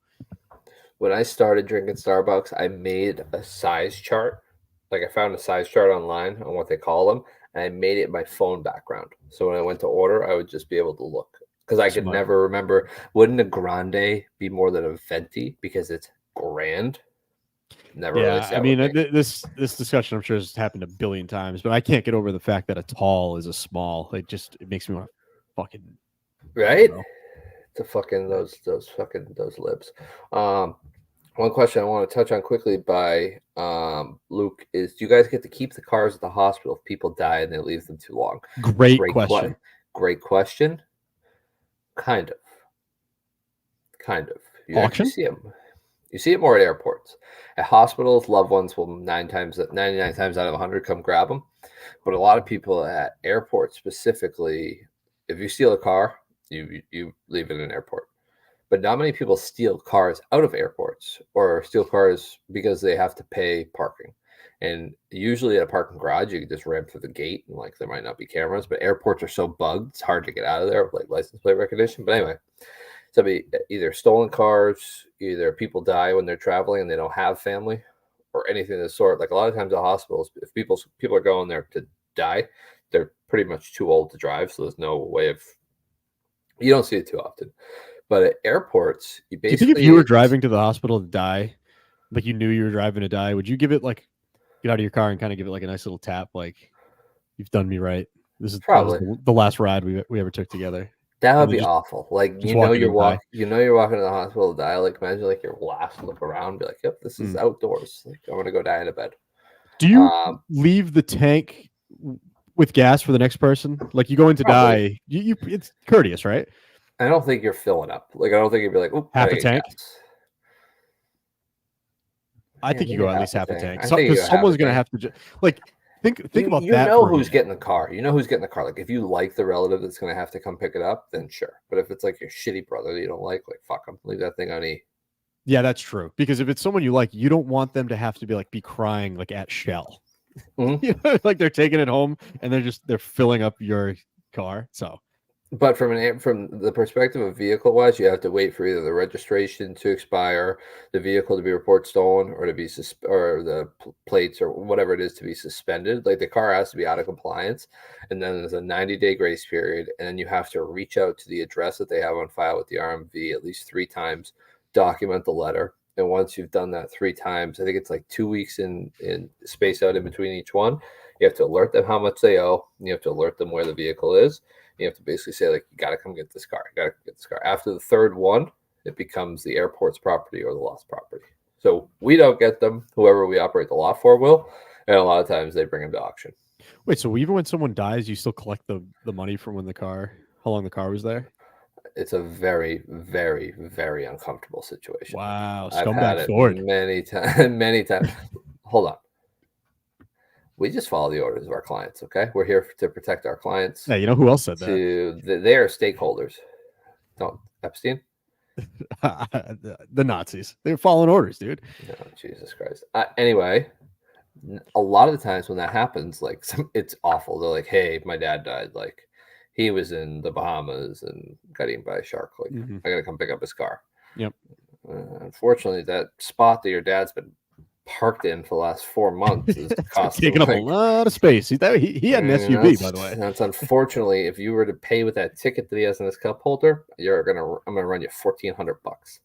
Speaker 2: When I started drinking Starbucks, I made a size chart. Like, I found a size chart online on what they call them, and I made it my phone background. So when I went to order, I would just be able to look because I could never remember. Wouldn't a grande be more than a venti because it's grand? Never.
Speaker 1: Yeah, I mean, this discussion I'm sure has happened a billion times, but I can't get over the fact that a tall is a small. It makes me want to fucking
Speaker 2: right. To fucking those lips. One question I want to touch on quickly by Luke is: do you guys get to keep the cars at the hospital if people die and they leave them too long?
Speaker 1: Great question.
Speaker 2: Great question. Kind of. You
Speaker 1: Auction?
Speaker 2: see them. You see it more at airports. At hospitals, loved ones will 99 times out of 100 come grab them. But a lot of people at airports specifically, if you steal a car, you leave it in an airport. But not many people steal cars out of airports or steal cars because they have to pay parking. And usually at a parking garage, you can just ram through the gate and like there might not be cameras, but airports are so bugged, it's hard to get out of there with like license plate recognition. But anyway, so either stolen cars, either people die when they're traveling and they don't have family or anything of the sort. Like a lot of times at hospitals, if people are going there to die, they're pretty much too old to drive. So there's no way of, you don't see it too often. But at airports, you basically.
Speaker 1: Do you think if you were driving to the hospital to die, like you knew you were driving to die, would you give it like, get out of your car and kind of give it like a nice little tap, like, you've done me right? This is probably the last ride we ever took together.
Speaker 2: That would be awful. Like, you're walking to the hospital to die. Like, imagine like your last look around, be like, "Yep, this is outdoors. Like, I'm gonna go die in a bed."
Speaker 1: Do you leave the tank with gas for the next person? Like, you go in to die, you it's courteous, right?
Speaker 2: I don't think you're filling up. Like, I don't think you'd be like, "Oh,
Speaker 1: half a tank." I think you go at least half a tank. Because someone's gonna have to like. Think about
Speaker 2: you
Speaker 1: that.
Speaker 2: know
Speaker 1: for a
Speaker 2: who's
Speaker 1: minute.
Speaker 2: getting the car. You know who's getting the car. Like if you like the relative that's going to have to come pick it up, then sure. But if it's like your shitty brother that you don't like fuck them. Leave that thing on E.
Speaker 1: Yeah, that's true. Because if it's someone you like, you don't want them to have to be crying like at Shell.
Speaker 2: Mhm.
Speaker 1: You know, like they're taking it home and they're filling up your car. So
Speaker 2: But from the perspective of vehicle wise, you have to wait for either the registration to expire, the vehicle to be reported stolen, or to be or the plates or whatever it is to be suspended. Like the car has to be out of compliance, and then there's a 90-day grace period, and then you have to reach out to the address that they have on file with the RMV at least 3 times, document the letter, and once you've done that 3 times, I think it's like 2 weeks in space out in between each one. You have to alert them how much they owe. You have to alert them where the vehicle is. You have to basically say, like, you got to come get this car. You got to get this car. After the 3rd one, it becomes the airport's property or the lost property. So we don't get them. Whoever we operate the lot for will. And a lot of times they bring them to auction.
Speaker 1: wait, so even when someone dies, you still collect the money from how long the car was there?
Speaker 2: It's a very, very, very uncomfortable situation.
Speaker 1: Wow,
Speaker 2: I've had
Speaker 1: scumbag
Speaker 2: it
Speaker 1: Ford.
Speaker 2: many times. Many times. Hold on. We just follow the orders of our clients, okay? We're here to protect our clients.
Speaker 1: Yeah, you know who else said that?
Speaker 2: They are stakeholders. Don't Epstein?
Speaker 1: The Nazis. They were following orders, dude.
Speaker 2: No, Jesus Christ. Anyway, a lot of the times when that happens, like it's awful. They're like, "Hey, my dad died. Like, he was in the Bahamas and got eaten by a shark. Like, I gotta come pick up his car."
Speaker 1: Yep.
Speaker 2: Unfortunately, that spot that your dad's been parked in for the last 4 months is
Speaker 1: taking up a lot of space. He had an SUV, by the way.
Speaker 2: That's unfortunately, if you were to pay with that ticket that he has in his cup holder, I'm gonna run you $1,400.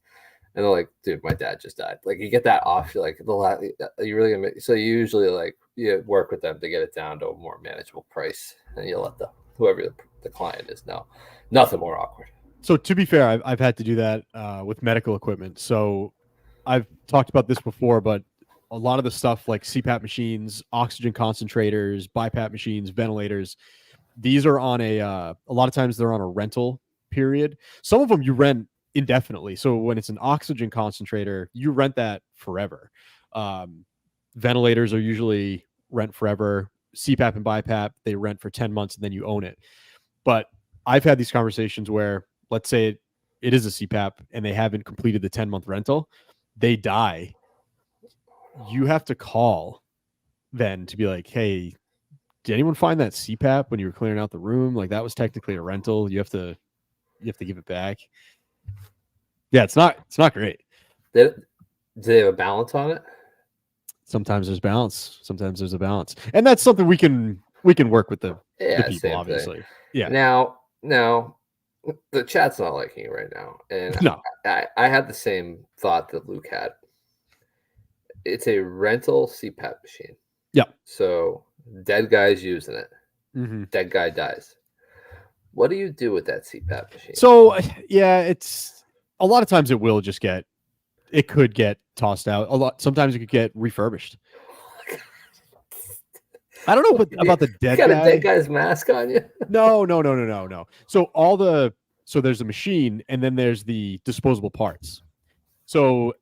Speaker 2: And they're like, dude, my dad just died. Like you get that off, you're like, you really gonna so you usually like you work with them to get it down to a more manageable price, and you let whoever the client is know. Nothing more awkward.
Speaker 1: So to be fair, I've had to do that with medical equipment. So I've talked about this before, but a lot of the stuff like CPAP machines, oxygen concentrators, BiPAP machines, ventilators, these are on a lot of times they're on a rental period. Some of them you rent indefinitely. So when it's an oxygen concentrator, you rent that forever. Ventilators are usually rent forever. CPAP and BiPAP, they rent for 10 months and then you own it. But I've had these conversations where, let's say it is a CPAP and they haven't completed the 10-month rental, they die. You have to call then to be like, hey, did anyone find that CPAP when you were clearing out the room? Like that was technically a rental. You have to give it back. Yeah, it's not great.
Speaker 2: Do they have a balance on it?
Speaker 1: Sometimes there's balance. Sometimes there's a balance. And that's something we can work with the people, obviously.
Speaker 2: Thing.
Speaker 1: Yeah.
Speaker 2: Now the chat's not liking it right now. And
Speaker 1: no.
Speaker 2: I had the same thought that Luke had. It's a rental CPAP machine.
Speaker 1: Yeah.
Speaker 2: So dead guy's using it.
Speaker 1: Mm-hmm.
Speaker 2: Dead guy dies. What do you do with that CPAP machine?
Speaker 1: So yeah, it's a lot of times it could get tossed out. Sometimes it could get refurbished. I don't know about the dead guy.
Speaker 2: You got a dead guy's mask on you?
Speaker 1: No. So there's a machine and then there's the disposable parts. So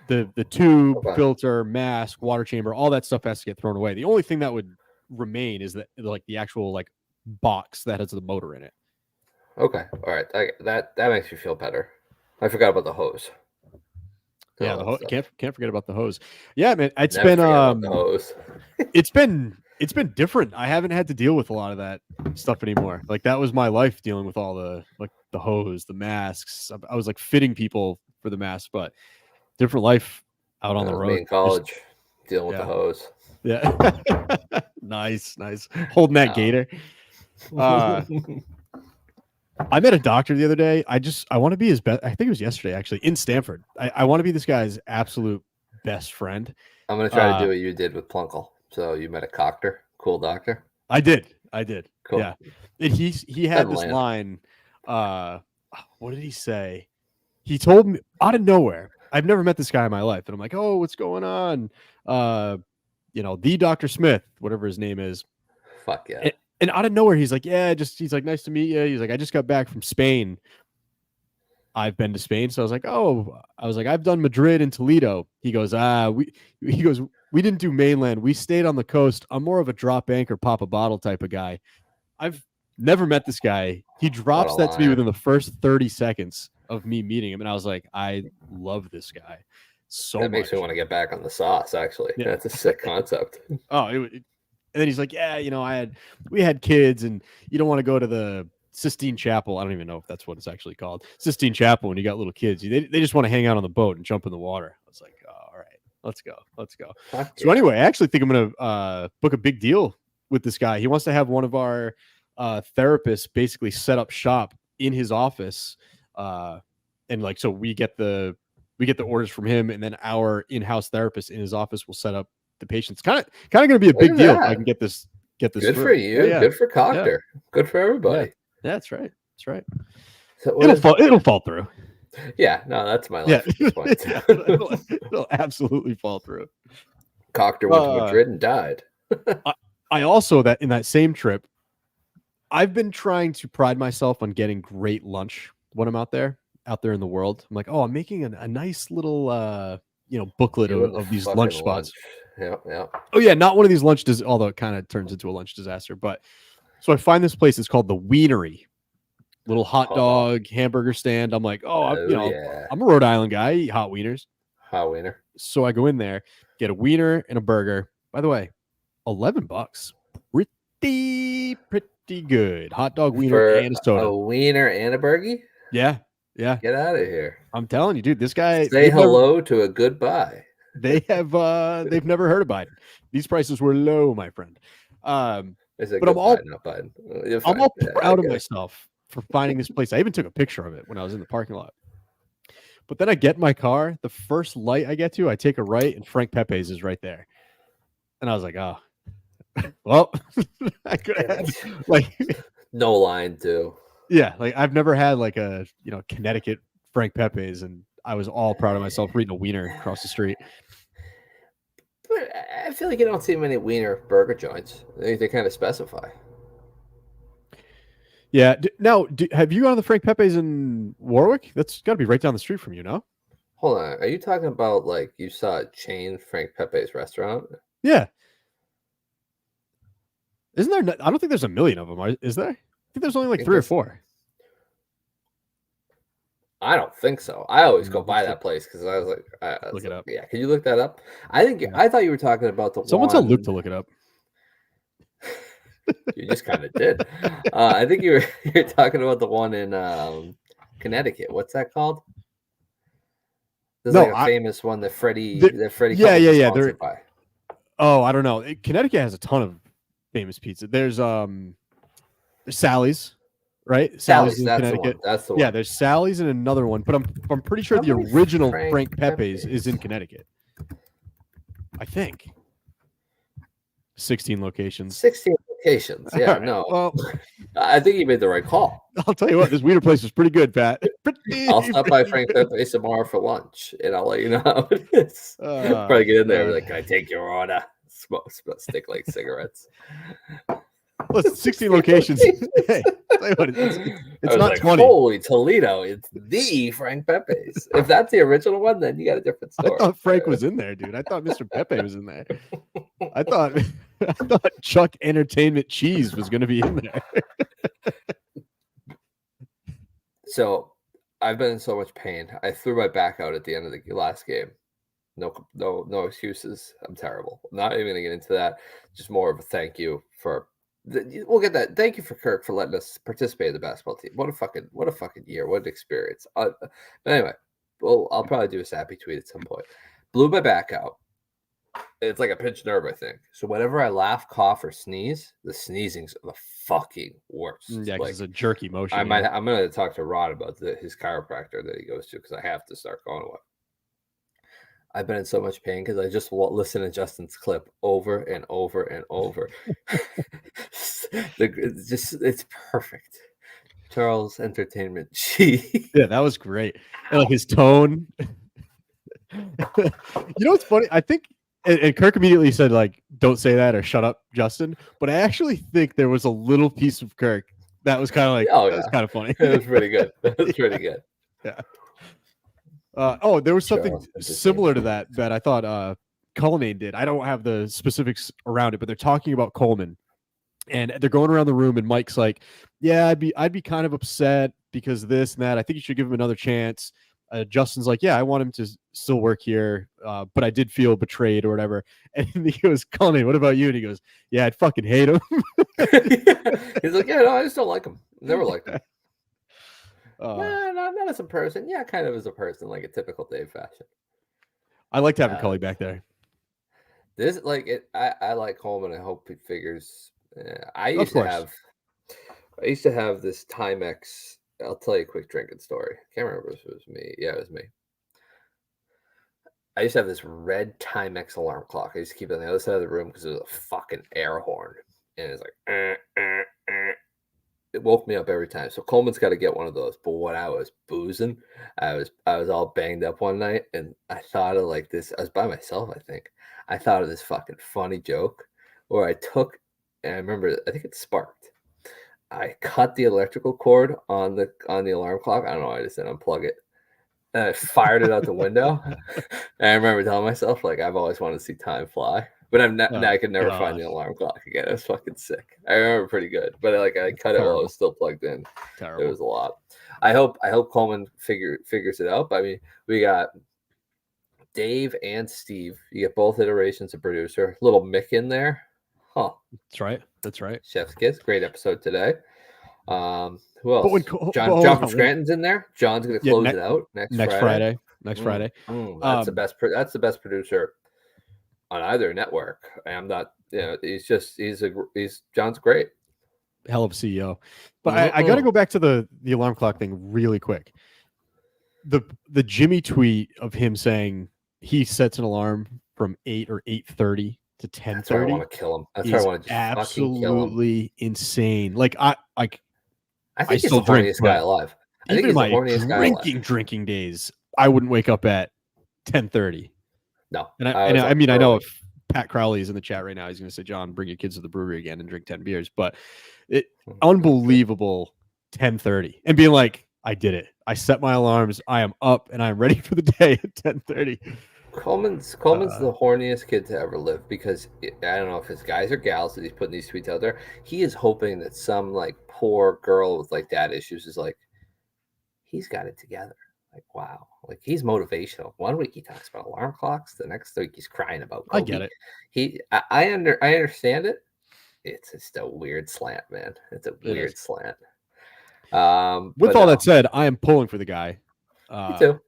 Speaker 1: the tube, filter, mask, water chamber, all that stuff has to get thrown away. The only thing that would remain is that like the actual like box that has the motor in it.
Speaker 2: Okay. All right. That makes me feel better. I forgot about the hose.
Speaker 1: Yeah, the hose. Can't forget about the hose. Yeah, man. It's
Speaker 2: Never
Speaker 1: been
Speaker 2: the hose.
Speaker 1: it's been different. I haven't had to deal with a lot of that stuff anymore. Like that was my life, dealing with all the hose, the masks. I was like fitting people for the masks, but different life out on the road.
Speaker 2: Me in college, dealing with the hose.
Speaker 1: Yeah. Nice. Holding that gator. I met a doctor the other day. I want to be his best. I think it was yesterday, actually, in Stanford. I want to be this guy's absolute best friend.
Speaker 2: I'm going to try to do what you did with Pluncle. So you met a doctor, cool doctor.
Speaker 1: I did.
Speaker 2: Cool.
Speaker 1: Yeah. And he had this line. What did he say? He told me out of nowhere. I've never met this guy in my life. And I'm like, oh, what's going on? The Dr. Smith, whatever his name is.
Speaker 2: Fuck yeah.
Speaker 1: And out of nowhere, he's like, he's like, nice to meet you. He's like, I just got back from Spain. I've been to Spain. So I was like, I've done Madrid and Toledo. He goes, we we didn't do mainland. We stayed on the coast. I'm more of a drop anchor, pop a bottle type of guy. I've never met this guy. He drops that to me within the first 30 seconds of me meeting him, and I was like, I love this guy so much.
Speaker 2: That makes me want to get back on the sauce. Actually, that's a sick concept.
Speaker 1: And then he's like, yeah, we had kids, and you don't want to go to the Sistine Chapel. I don't even know if that's what it's actually called. Sistine Chapel. When you got little kids, they just want to hang out on the boat and jump in the water. I was like, oh, all right, let's go. So anyway, I actually think I'm gonna book a big deal with this guy. He wants to have one of our therapists basically set up shop in his office, and like so we get the orders from him, and then our in-house therapist in his office will set up the patients. Kind of going to be a big deal if I can get this. Good
Speaker 2: through. For you. Yeah. Good for Coctor. Yeah. Good for everybody.
Speaker 1: Yeah, that's right. That's right. So it'll fall through.
Speaker 2: Yeah, no, that's my life at this point.
Speaker 1: It'll absolutely fall through.
Speaker 2: Coctor went to Madrid and died.
Speaker 1: I also in that same trip, I've been trying to pride myself on getting great lunch when I'm out there in the world. I'm like, I'm making a nice little booklet of these lunch spots.
Speaker 2: Yeah.
Speaker 1: Oh yeah, not one of these although it kind of turns into a lunch disaster. But so I find this place. It's called the Wienery, little hot dog hamburger stand. I'm like, I'm a Rhode Island guy. I eat hot wieners.
Speaker 2: Hot wiener.
Speaker 1: So I go in there, get a wiener and a burger. By the way, $11. Pretty good. Hot dog, wiener, and a soda.
Speaker 2: A wiener and a burgie?
Speaker 1: Yeah.
Speaker 2: Get out of here.
Speaker 1: I'm telling you, dude, this guy.
Speaker 2: Say hello to a goodbye.
Speaker 1: They've never heard of Biden. These prices were low, my friend. But I'm all proud of myself for finding this place. I even took a picture of it when I was in the parking lot. But then I get in my car, the first light I get to, I take a right, and Frank Pepe's is right there. And I was like, oh, well, I could have had
Speaker 2: no line too.
Speaker 1: Yeah, I've never had a Connecticut Frank Pepe's, and I was all proud of myself reading a wiener across the street.
Speaker 2: But I feel like you don't see many wiener burger joints. They kind of specify.
Speaker 1: Yeah. Now, have you gone to the Frank Pepe's in Warwick? That's got to be right down the street from you, no?
Speaker 2: Hold on. Are you talking about you saw a chain Frank Pepe's restaurant?
Speaker 1: Yeah. Isn't there? I don't think there's a million of them. Is there? I think there's only 3 or 4.
Speaker 2: I don't think so. I always go by that place because I was like,
Speaker 1: look it up.
Speaker 2: Yeah, can you look that up? I thought you were talking about the
Speaker 1: Someone tell Luke to look it up.
Speaker 2: You just kind of did. I think you're talking about the one in Connecticut. What's that called? There's a famous one that Freddie. Yeah. By.
Speaker 1: Oh, I don't know. Connecticut has a ton of famous pizza. There's Sally's. Right,
Speaker 2: Sally's in Connecticut. That's the one.
Speaker 1: Yeah, there's Sally's and another one, but I'm pretty sure the original Frank Pepe's is in Connecticut. I think 16 locations.
Speaker 2: 16 locations. Yeah, right. No. Well, I think you made the right call.
Speaker 1: I'll tell you what, this wiener place is pretty good, Pat.
Speaker 2: I'll stop by Frank Pepe's tomorrow for lunch, and I'll let you know how it is. Probably get in there and be like, "Can I take your order?" Stick like cigarettes.
Speaker 1: Listen, 16 locations. Hey, it's not 20.
Speaker 2: Holy Toledo! It's the Frank Pepe's. If that's the original one, then you got a different story.
Speaker 1: I thought Frank was in there, dude. I thought Mr. Pepe was in there. I thought Chuck Entertainment Cheese was going to be in there.
Speaker 2: So I've been in so much pain. I threw my back out at the end of the last game. No excuses. I'm terrible. I'm not even going to get into that. Just more of a thank you for. We'll get that. Thank you for Kirk for letting us participate in the basketball team. What a fucking year. What an experience. But anyway, I'll probably do a sappy tweet at some point. Blew my back out. It's like a pinched nerve, I think. So whenever I laugh, cough, or sneeze, the sneezing's the fucking worst.
Speaker 1: Yeah, because it's a jerky motion.
Speaker 2: I'm going to talk to Rod about his chiropractor that he goes to because I have to start going to one. I've been in so much pain because I just listen to Justin's clip over and over and over. It's perfect. Charles Entertainment.
Speaker 1: Yeah, that was great. And his tone. What's funny? I think, and Kirk immediately said, don't say that or shut up, Justin. But I actually think there was a little piece of Kirk that was kind of that was kind of funny.
Speaker 2: It was pretty good. It was pretty good.
Speaker 1: Yeah. There was something similar to that I thought Cullinane did. I don't have the specifics around it, but they're talking about Coleman. And they're going around the room, and Mike's like, "Yeah, I'd be kind of upset because this and that. I think you should give him another chance." Justin's like, "Yeah, I want him to still work here, but I did feel betrayed or whatever." And he goes, "Cullinane, what about you?" And he goes, "Yeah, I'd fucking hate him."
Speaker 2: He's like, "Yeah, no, I just don't like him. Never liked him.
Speaker 1: Uh,
Speaker 2: Not as a person. Yeah, kind of as a person, like a typical Dave fashion."
Speaker 1: I liked having Cully back there.
Speaker 2: This like it. I like Coleman. I hope he figures. I
Speaker 1: Of
Speaker 2: used to
Speaker 1: course.
Speaker 2: have this Timex. I'll tell you a quick drinking story. Can't remember if it was me. Yeah, it was me. I used to have this red Timex alarm clock. I used to keep it on the other side of the room because it was a fucking air horn, and it's like. It woke me up every time. So Coleman's got to get one of those. But when I was boozing, I was all banged up one night, and I thought of like this. I was by myself, I think. I thought of this fucking funny joke where I took, and I remember, I think it sparked. I cut the electrical cord on the alarm clock. I don't know. I just didn't unplug it, and I fired it out the window. And I remember telling myself, like, I've always wanted to see time fly. But now I could never find the alarm clock again. It was fucking sick. I remember pretty good. But like I cut it while it was still plugged in.
Speaker 1: Terrible.
Speaker 2: It was a lot. I hope Coleman figures it out. But I mean, we got Dave and Steve. You get both iterations of producer. Little Mick in there. Huh.
Speaker 1: That's right.
Speaker 2: Chef's Kiss. Great episode today. Who else?
Speaker 1: John
Speaker 2: from Scranton's in there. John's gonna close it out next Friday.
Speaker 1: Friday.
Speaker 2: That's the best producer on either network. I'm not, John's great.
Speaker 1: Hell of a CEO. But I got to go back to the alarm clock thing really quick. The Jimmy tweet of him saying he sets an alarm from 8 or 8:30 to 10:30.
Speaker 2: I want to kill him. That's why I want to
Speaker 1: absolutely insane. Like
Speaker 2: I think he's
Speaker 1: still
Speaker 2: the horniest guy alive. I think
Speaker 1: he's the horniest guy alive. Drinking days, I wouldn't wake up at 10:30.
Speaker 2: No.
Speaker 1: And I mean, I know if Pat Crowley is in the chat right now, he's going to say, "John, bring your kids to the brewery again and drink 10 beers." But unbelievable 10:30 and being like, I did it. I set my alarms. I am up and I'm ready for the day at 10:30.
Speaker 2: Coleman's the horniest kid to ever live because I don't know if it's guys or gals that he's putting these tweets out there. He is hoping that some like poor girl with like dad issues is like, he's got it together. Like, wow. Like, he's motivational. One week he talks about alarm clocks. The next week he's crying about Kobe.
Speaker 1: I get it.
Speaker 2: I understand it. It's just a weird slant, man. It's a weird slant.
Speaker 1: With all that said, I am pulling for the guy.
Speaker 2: Me too.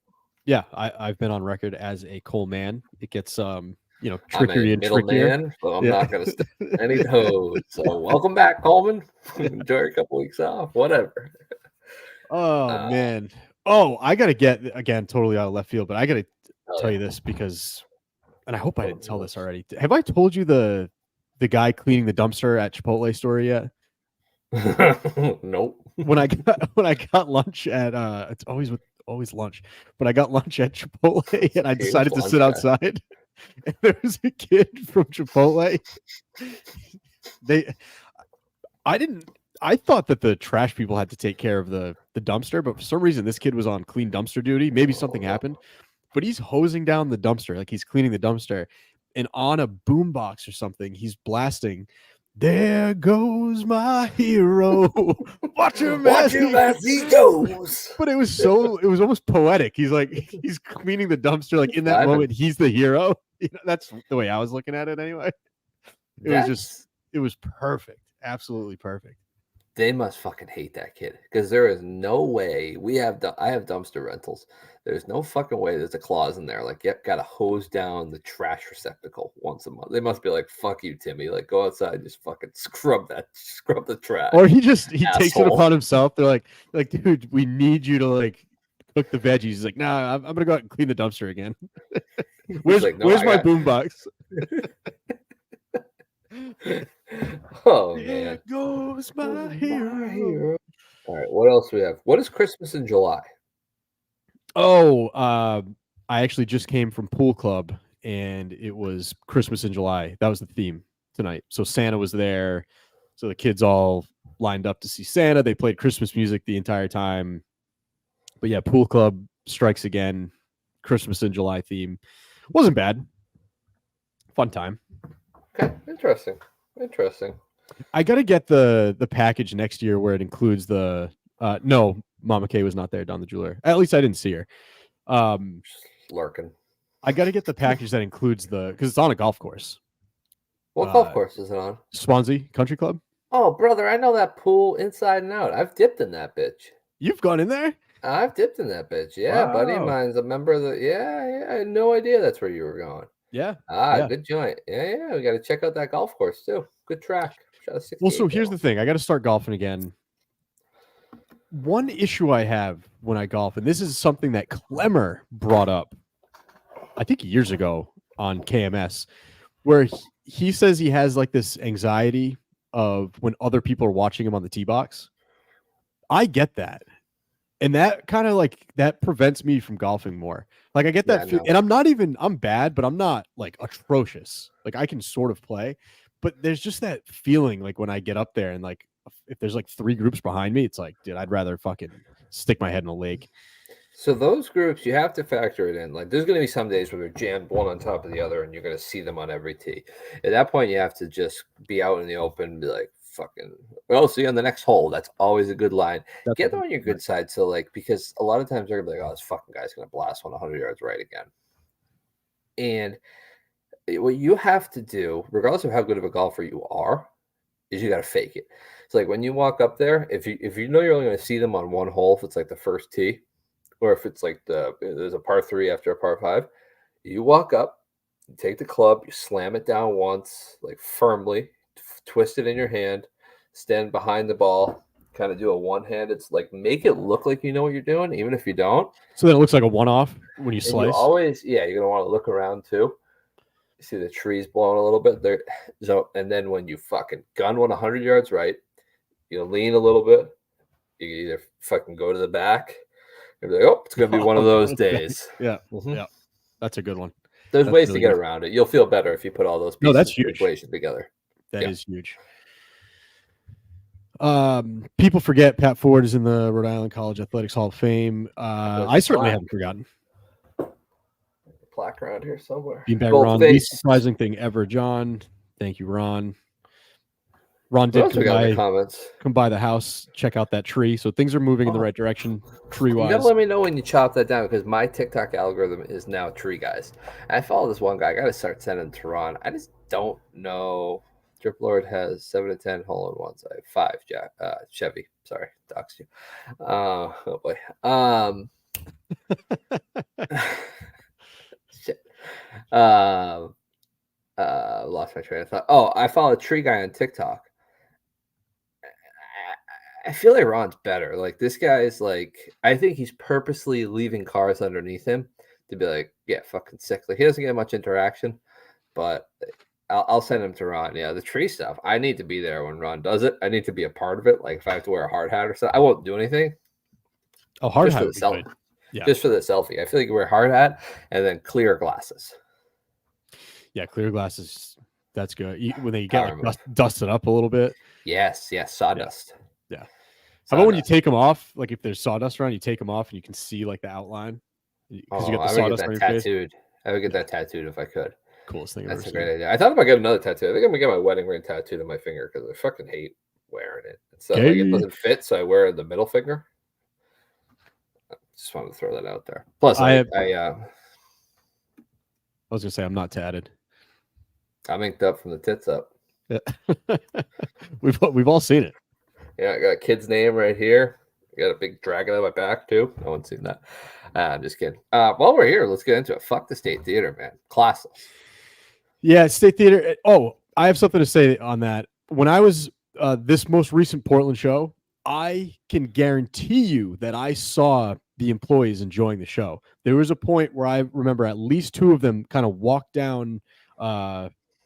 Speaker 1: Yeah, I've been on record as a Cole man. It gets trickier and trickier.
Speaker 2: Man, so I'm not going to step any toes. So welcome back, Coleman. Enjoy a couple weeks off. Whatever.
Speaker 1: Oh man. Oh, I gotta get again totally out of left field, but I gotta tell you this because, and I hope I didn't tell this already. Have I told you the guy cleaning the dumpster at Chipotle story yet?
Speaker 2: Nope.
Speaker 1: When I got lunch at it's always lunch, but I got lunch at Chipotle and I decided to sit outside. And there was a kid from Chipotle. I thought that the trash people had to take care of the dumpster, but for some reason this kid was on clean dumpster duty. Maybe something happened, but he's hosing down the dumpster, like he's cleaning the dumpster, and on a boombox or something, he's blasting, "There goes my hero. Watch him as he goes." But it was almost poetic. He's like, he's cleaning the dumpster, like in that moment, he's the hero. That's the way I was looking at it anyway. It was perfect. Absolutely perfect.
Speaker 2: They must fucking hate that kid because there is no way I have dumpster rentals. There's no fucking way there's a clause in there like, yep, got to hose down the trash receptacle once a month. They must be like, "Fuck you, Timmy. Like, go outside and just fucking scrub the trash."
Speaker 1: Or he takes it upon himself. They're like, "Dude, we need you to like cook the veggies." He's like, "Nah, I'm gonna go out and clean the dumpster again." where's my boombox?
Speaker 2: Oh man! There
Speaker 1: goes my hero.
Speaker 2: All right, what else we have? What is Christmas in July?
Speaker 1: Oh, I actually just came from Pool Club, and it was Christmas in July. That was the theme tonight. So Santa was there. So the kids all lined up to see Santa. They played Christmas music the entire time. But yeah, Pool Club strikes again. Christmas in July theme wasn't bad. fun time.
Speaker 2: Okay, interesting.
Speaker 1: I gotta get the package next year where it includes the no, Mama K was not there, Don the jeweler. At least I didn't see her.
Speaker 2: Just lurking.
Speaker 1: I gotta get the package that includes because it's on a golf course.
Speaker 2: What golf course is it on?
Speaker 1: Swansea Country Club.
Speaker 2: Oh, brother, I know that pool inside and out. I've dipped in that bitch.
Speaker 1: You've gone in there?
Speaker 2: I've dipped in that bitch. Yeah, buddy of
Speaker 1: Wow.
Speaker 2: mine's a member of the. Yeah, I had no idea that's where you were going.
Speaker 1: Yeah.
Speaker 2: Good joint. Yeah. We got to check out that golf course too. Good track.
Speaker 1: Well, so here's the thing. I got to start golfing again. One issue I have when I golf, and this is something that Clemmer brought up, I think years ago on KMS, where he says he has like this anxiety of when other people are watching him on the tee box. I get that. And that kind of like that prevents me from golfing more. Like I get that, and I'm bad, but I'm not like atrocious. Like I can sort of play, but there's just that feeling like when I get up there and like if there's like 3 groups behind me, it's like, dude, I'd rather fucking stick my head in a lake.
Speaker 2: So those groups, you have to factor it in. Like there's going to be some days where they're jammed one on top of the other and you're going to see them on every tee. At that point, you have to just be out in the open and be like, fucking, well, see you on the next hole. That's always a good line. Get them on your good side. So like, because a lot of times they're going to be like, oh, this fucking guy's going to blast 100 yards right again. And what you have to do, regardless of how good of a golfer you are, is you got to fake it. It's like when you walk up there, if you know you're only going to see them on one hole, if it's like the first tee, or if it's like there's a par 3 after a par 5, you walk up, you take the club, you slam it down once, like firmly, twist it in your hand, stand behind the ball, kind of do a one-hand. It's like make it look like you know what you're doing, even if you don't.
Speaker 1: So then it looks like a one-off when you slice.
Speaker 2: You're gonna want to look around too. You see the trees blowing a little bit there. So, and then when you fucking gun 100 yards right, you lean a little bit. You can either fucking go to the back. You're like, oh, it's gonna be one of those days.
Speaker 1: Yeah, yeah, that's a good one.
Speaker 2: There's ways to get around it. You'll feel better if you put all those pieces of the equation together.
Speaker 1: That is huge. People forget Pat Ford is in the Rhode Island College Athletics Hall of Fame. I certainly haven't forgotten.
Speaker 2: Plaque around here somewhere.
Speaker 1: Beanbag Ron, least surprising thing ever. John, thank you, Ron. Ron did come by the house, check out that tree. So things are moving in the right direction, tree-wise.
Speaker 2: You gotta let me know when you chop that down because my TikTok algorithm is now tree guys. I follow this one guy. I gotta start sending to Ron. I just don't know. Drip Lord has 7 to 10 hole-in-ones. I have 5 Chevy. Sorry, doxed you. Oh boy. Shit. Lost my train of thought. Oh, I follow a tree guy on TikTok. I feel like Ron's better. Like this guy is like, I think he's purposely leaving cars underneath him to be like, yeah, fucking sick. Like he doesn't get much interaction, but I'll send him to Ron. Yeah, the tree stuff. I need to be there when Ron does it. I need to be a part of it. Like if I have to wear a hard hat or something, I won't do anything.
Speaker 1: Oh, hard hat.
Speaker 2: Yeah. Just for the selfie. I feel like you wear a hard hat and then clear glasses.
Speaker 1: Yeah, clear glasses. That's good. When they get like dusted up a little bit.
Speaker 2: Yes, sawdust.
Speaker 1: Yeah. How about when you take them off? Like if there's sawdust around, you take them off and you can see like the outline.
Speaker 2: Because you got the sawdust on your tattooed. Face. I would get that tattooed if I could.
Speaker 1: Coolest thing.
Speaker 2: That's a great idea. I thought about getting another tattoo. I think I'm gonna get my wedding ring tattooed on my finger because I fucking hate wearing it. So like it doesn't fit, so I wear the middle finger. I just wanted to throw that out there. Plus, I
Speaker 1: was gonna say I'm not tatted.
Speaker 2: I'm inked up from the tits up.
Speaker 1: Yeah. we've all seen it.
Speaker 2: Yeah, I got a kid's name right here. I got a big dragon on my back too. No one's seen that. I'm just kidding. While we're here, let's get into it. Fuck the State Theater, man. Classless.
Speaker 1: Yeah, State Theater. Oh, I have something to say on that. When I was this most recent Portland show, I can guarantee you that I saw the employees enjoying the show. There was a point where I remember at least 2 of them kind of walked down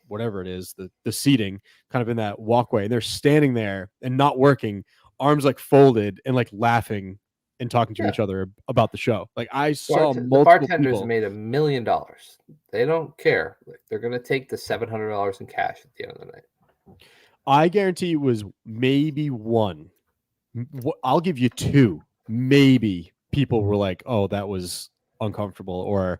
Speaker 1: whatever it is, the seating kind of in that walkway. And they're standing there and not working, arms like folded and like laughing and talking to each other about the show. Like I saw multiple
Speaker 2: the bartenders
Speaker 1: people.
Speaker 2: Made $1 million. They don't care. Like, they're going to take the $700 in cash at the end of the night.
Speaker 1: I guarantee it was maybe 1. I'll give you 2. Maybe people were like, oh, that was uncomfortable, or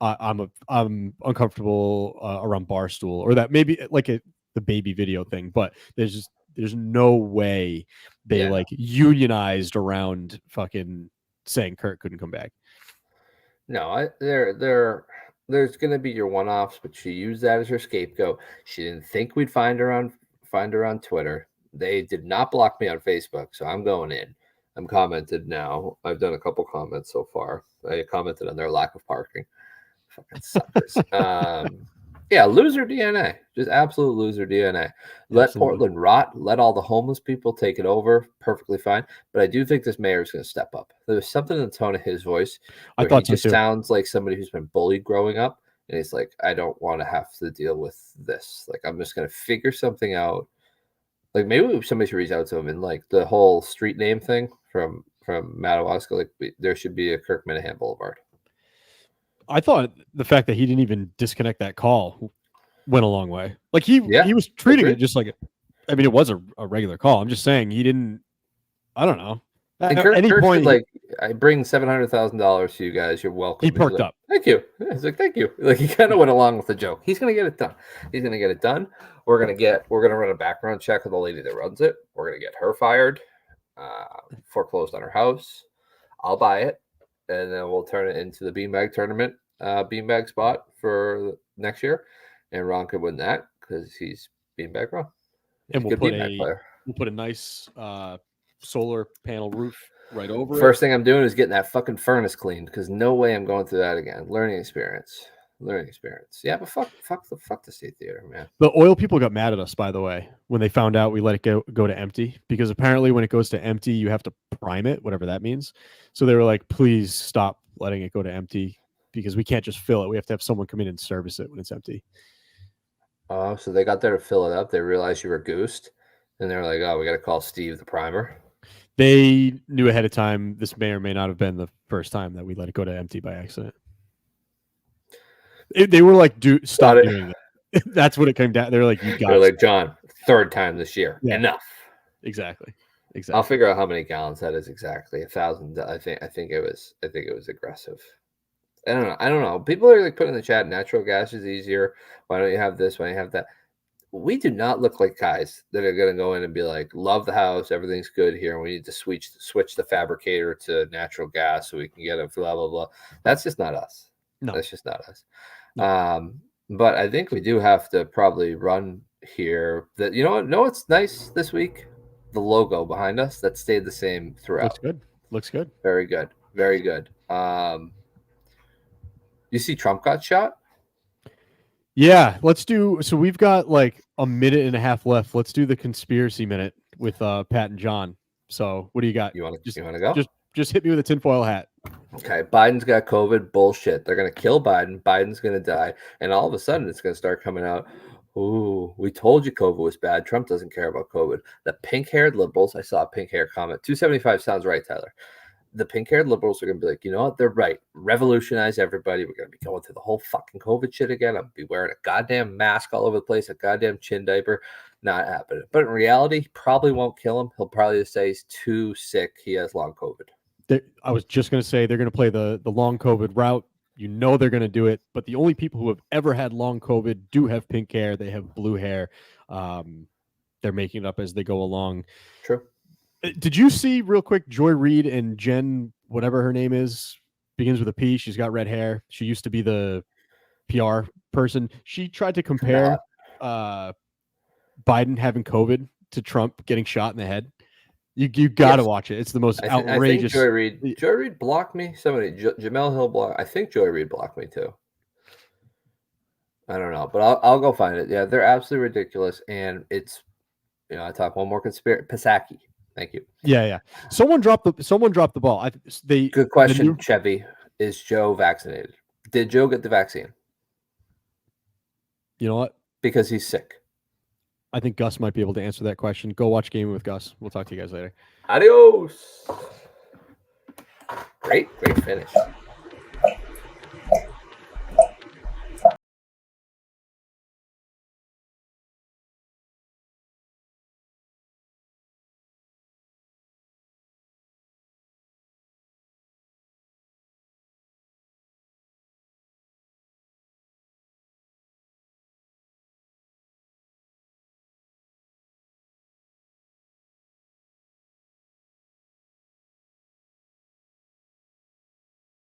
Speaker 1: I'm uncomfortable around Barstool, or that maybe like the baby video thing, but there's no way they like unionized around fucking saying Kirk couldn't come back.
Speaker 2: No, there's gonna be your one-offs, but she used that as her scapegoat. She didn't think we'd find her on Twitter. They did not block me on Facebook, so I'm going in. I'm commented now. I've done a couple comments so far. I commented on their lack of parking. Fucking suckers. Yeah, loser DNA. Just absolute loser DNA. Let Portland rot. Let all the homeless people take it over. Perfectly fine. But I do think this mayor is going to step up. There's something in the tone of his voice where he just sounds like somebody who's been bullied growing up. And he's like, I don't want to have to deal with this. Like, I'm just going to figure something out. Like, maybe somebody should reach out to him. And like the whole street name thing from Madawaska, like there should be a Kirk Minihane Boulevard.
Speaker 1: I thought the fact that he didn't even disconnect that call went a long way. Like he was treating it just like, I mean, it was a regular call. I'm just saying he didn't. I don't know.
Speaker 2: At any point, like, I bring $700,000 to you guys. You're welcome.
Speaker 1: He perked up.
Speaker 2: Thank you. He's like, thank you. Like he kind of went along with the joke. He's gonna get it done. He's gonna get it done. We're gonna run a background check with the lady that runs it. We're gonna get her fired. Foreclosed on her house. I'll buy it. And then we'll turn it into the beanbag tournament, beanbag spot for next year. And Ron could win that because he's beanbag Ron.
Speaker 1: And we'll put a nice solar panel roof right over
Speaker 2: First thing I'm doing is getting that fucking furnace cleaned because no way I'm going through that again. Learning experience. Yeah, but fuck the State Theater, man.
Speaker 1: The oil people got mad at us, by the way, when they found out we let it go to empty, because apparently when it goes to empty, you have to prime it, whatever that means. So they were like, please stop letting it go to empty because we can't just fill it. We have to have someone come in and service it when it's empty.
Speaker 2: Oh, so they got there to fill it up. They realized you were goosed, and they're like, oh, we got to call Steve the primer.
Speaker 1: They knew ahead of time this may or may not have been the first time that we let it go to empty by accident. They were like, stop doing that. That's what it came down. They're like, you got.
Speaker 2: They're like, John, third time this year. Yeah. Enough.
Speaker 1: Exactly.
Speaker 2: I'll figure out how many gallons that is exactly. 1,000. I think it was aggressive. I don't know. People are like putting in the chat, natural gas is easier. Why don't you have this? Why don't you have that? We do not look like guys that are going to go in and be like, love the house, everything's good here. We need to switch the fabricator to natural gas so we can get a blah blah blah. That's just not us. No, that's just not us. No. But I think we do have to probably run here. That what's nice this week? The logo behind us that stayed the same throughout.
Speaker 1: Looks good.
Speaker 2: Very good. You see Trump got shot?
Speaker 1: Yeah, let's do. So we've got like a minute and a half left. Let's do the conspiracy minute with Pat and John. So what do you got?
Speaker 2: You want to go?
Speaker 1: Just hit me with a tinfoil hat.
Speaker 2: Okay, Biden's got COVID. Bullshit. They're gonna kill Biden. Biden's gonna die, and all of a sudden it's gonna start coming out. Ooh, we told you COVID was bad. Trump doesn't care about COVID. The pink-haired liberals. I saw a pink-haired comment. 275 sounds right, Tyler. The pink-haired liberals are going to be like, you know what? They're right. Revolutionize everybody. We're going to be going through the whole fucking COVID shit again. I'm going to be wearing a goddamn mask all over the place, a goddamn chin diaper. Not happening. But in reality, probably won't kill him. He'll probably just say he's too sick. He has long COVID.
Speaker 1: I was just going to say they're going to play the long COVID route. You know they're going to do it. But the only people who have ever had long COVID do have pink hair. They have blue hair. They're making it up as they go along.
Speaker 2: True.
Speaker 1: Did you see real quick Joy Reid and Jen, whatever her name is, begins with a P. She's got red hair. She used to be the PR person. She tried to compare Biden having COVID to Trump getting shot in the head. You got to watch it. It's the most outrageous.
Speaker 2: I think Joy Reid blocked me. Jamel Hill blocked. I think Joy Reid blocked me too. I don't know, but I'll go find it. Yeah, they're absolutely ridiculous, and it's I talk one more conspiracy. Psaki. Thank you.
Speaker 1: Yeah. Someone dropped the ball.
Speaker 2: Good question, Chevy. Is Joe vaccinated? Did Joe get the vaccine?
Speaker 1: You know what?
Speaker 2: Because he's sick.
Speaker 1: I think Gus might be able to answer that question. Go watch Gaming with Gus. We'll talk to you guys later.
Speaker 2: Adios. Great finish.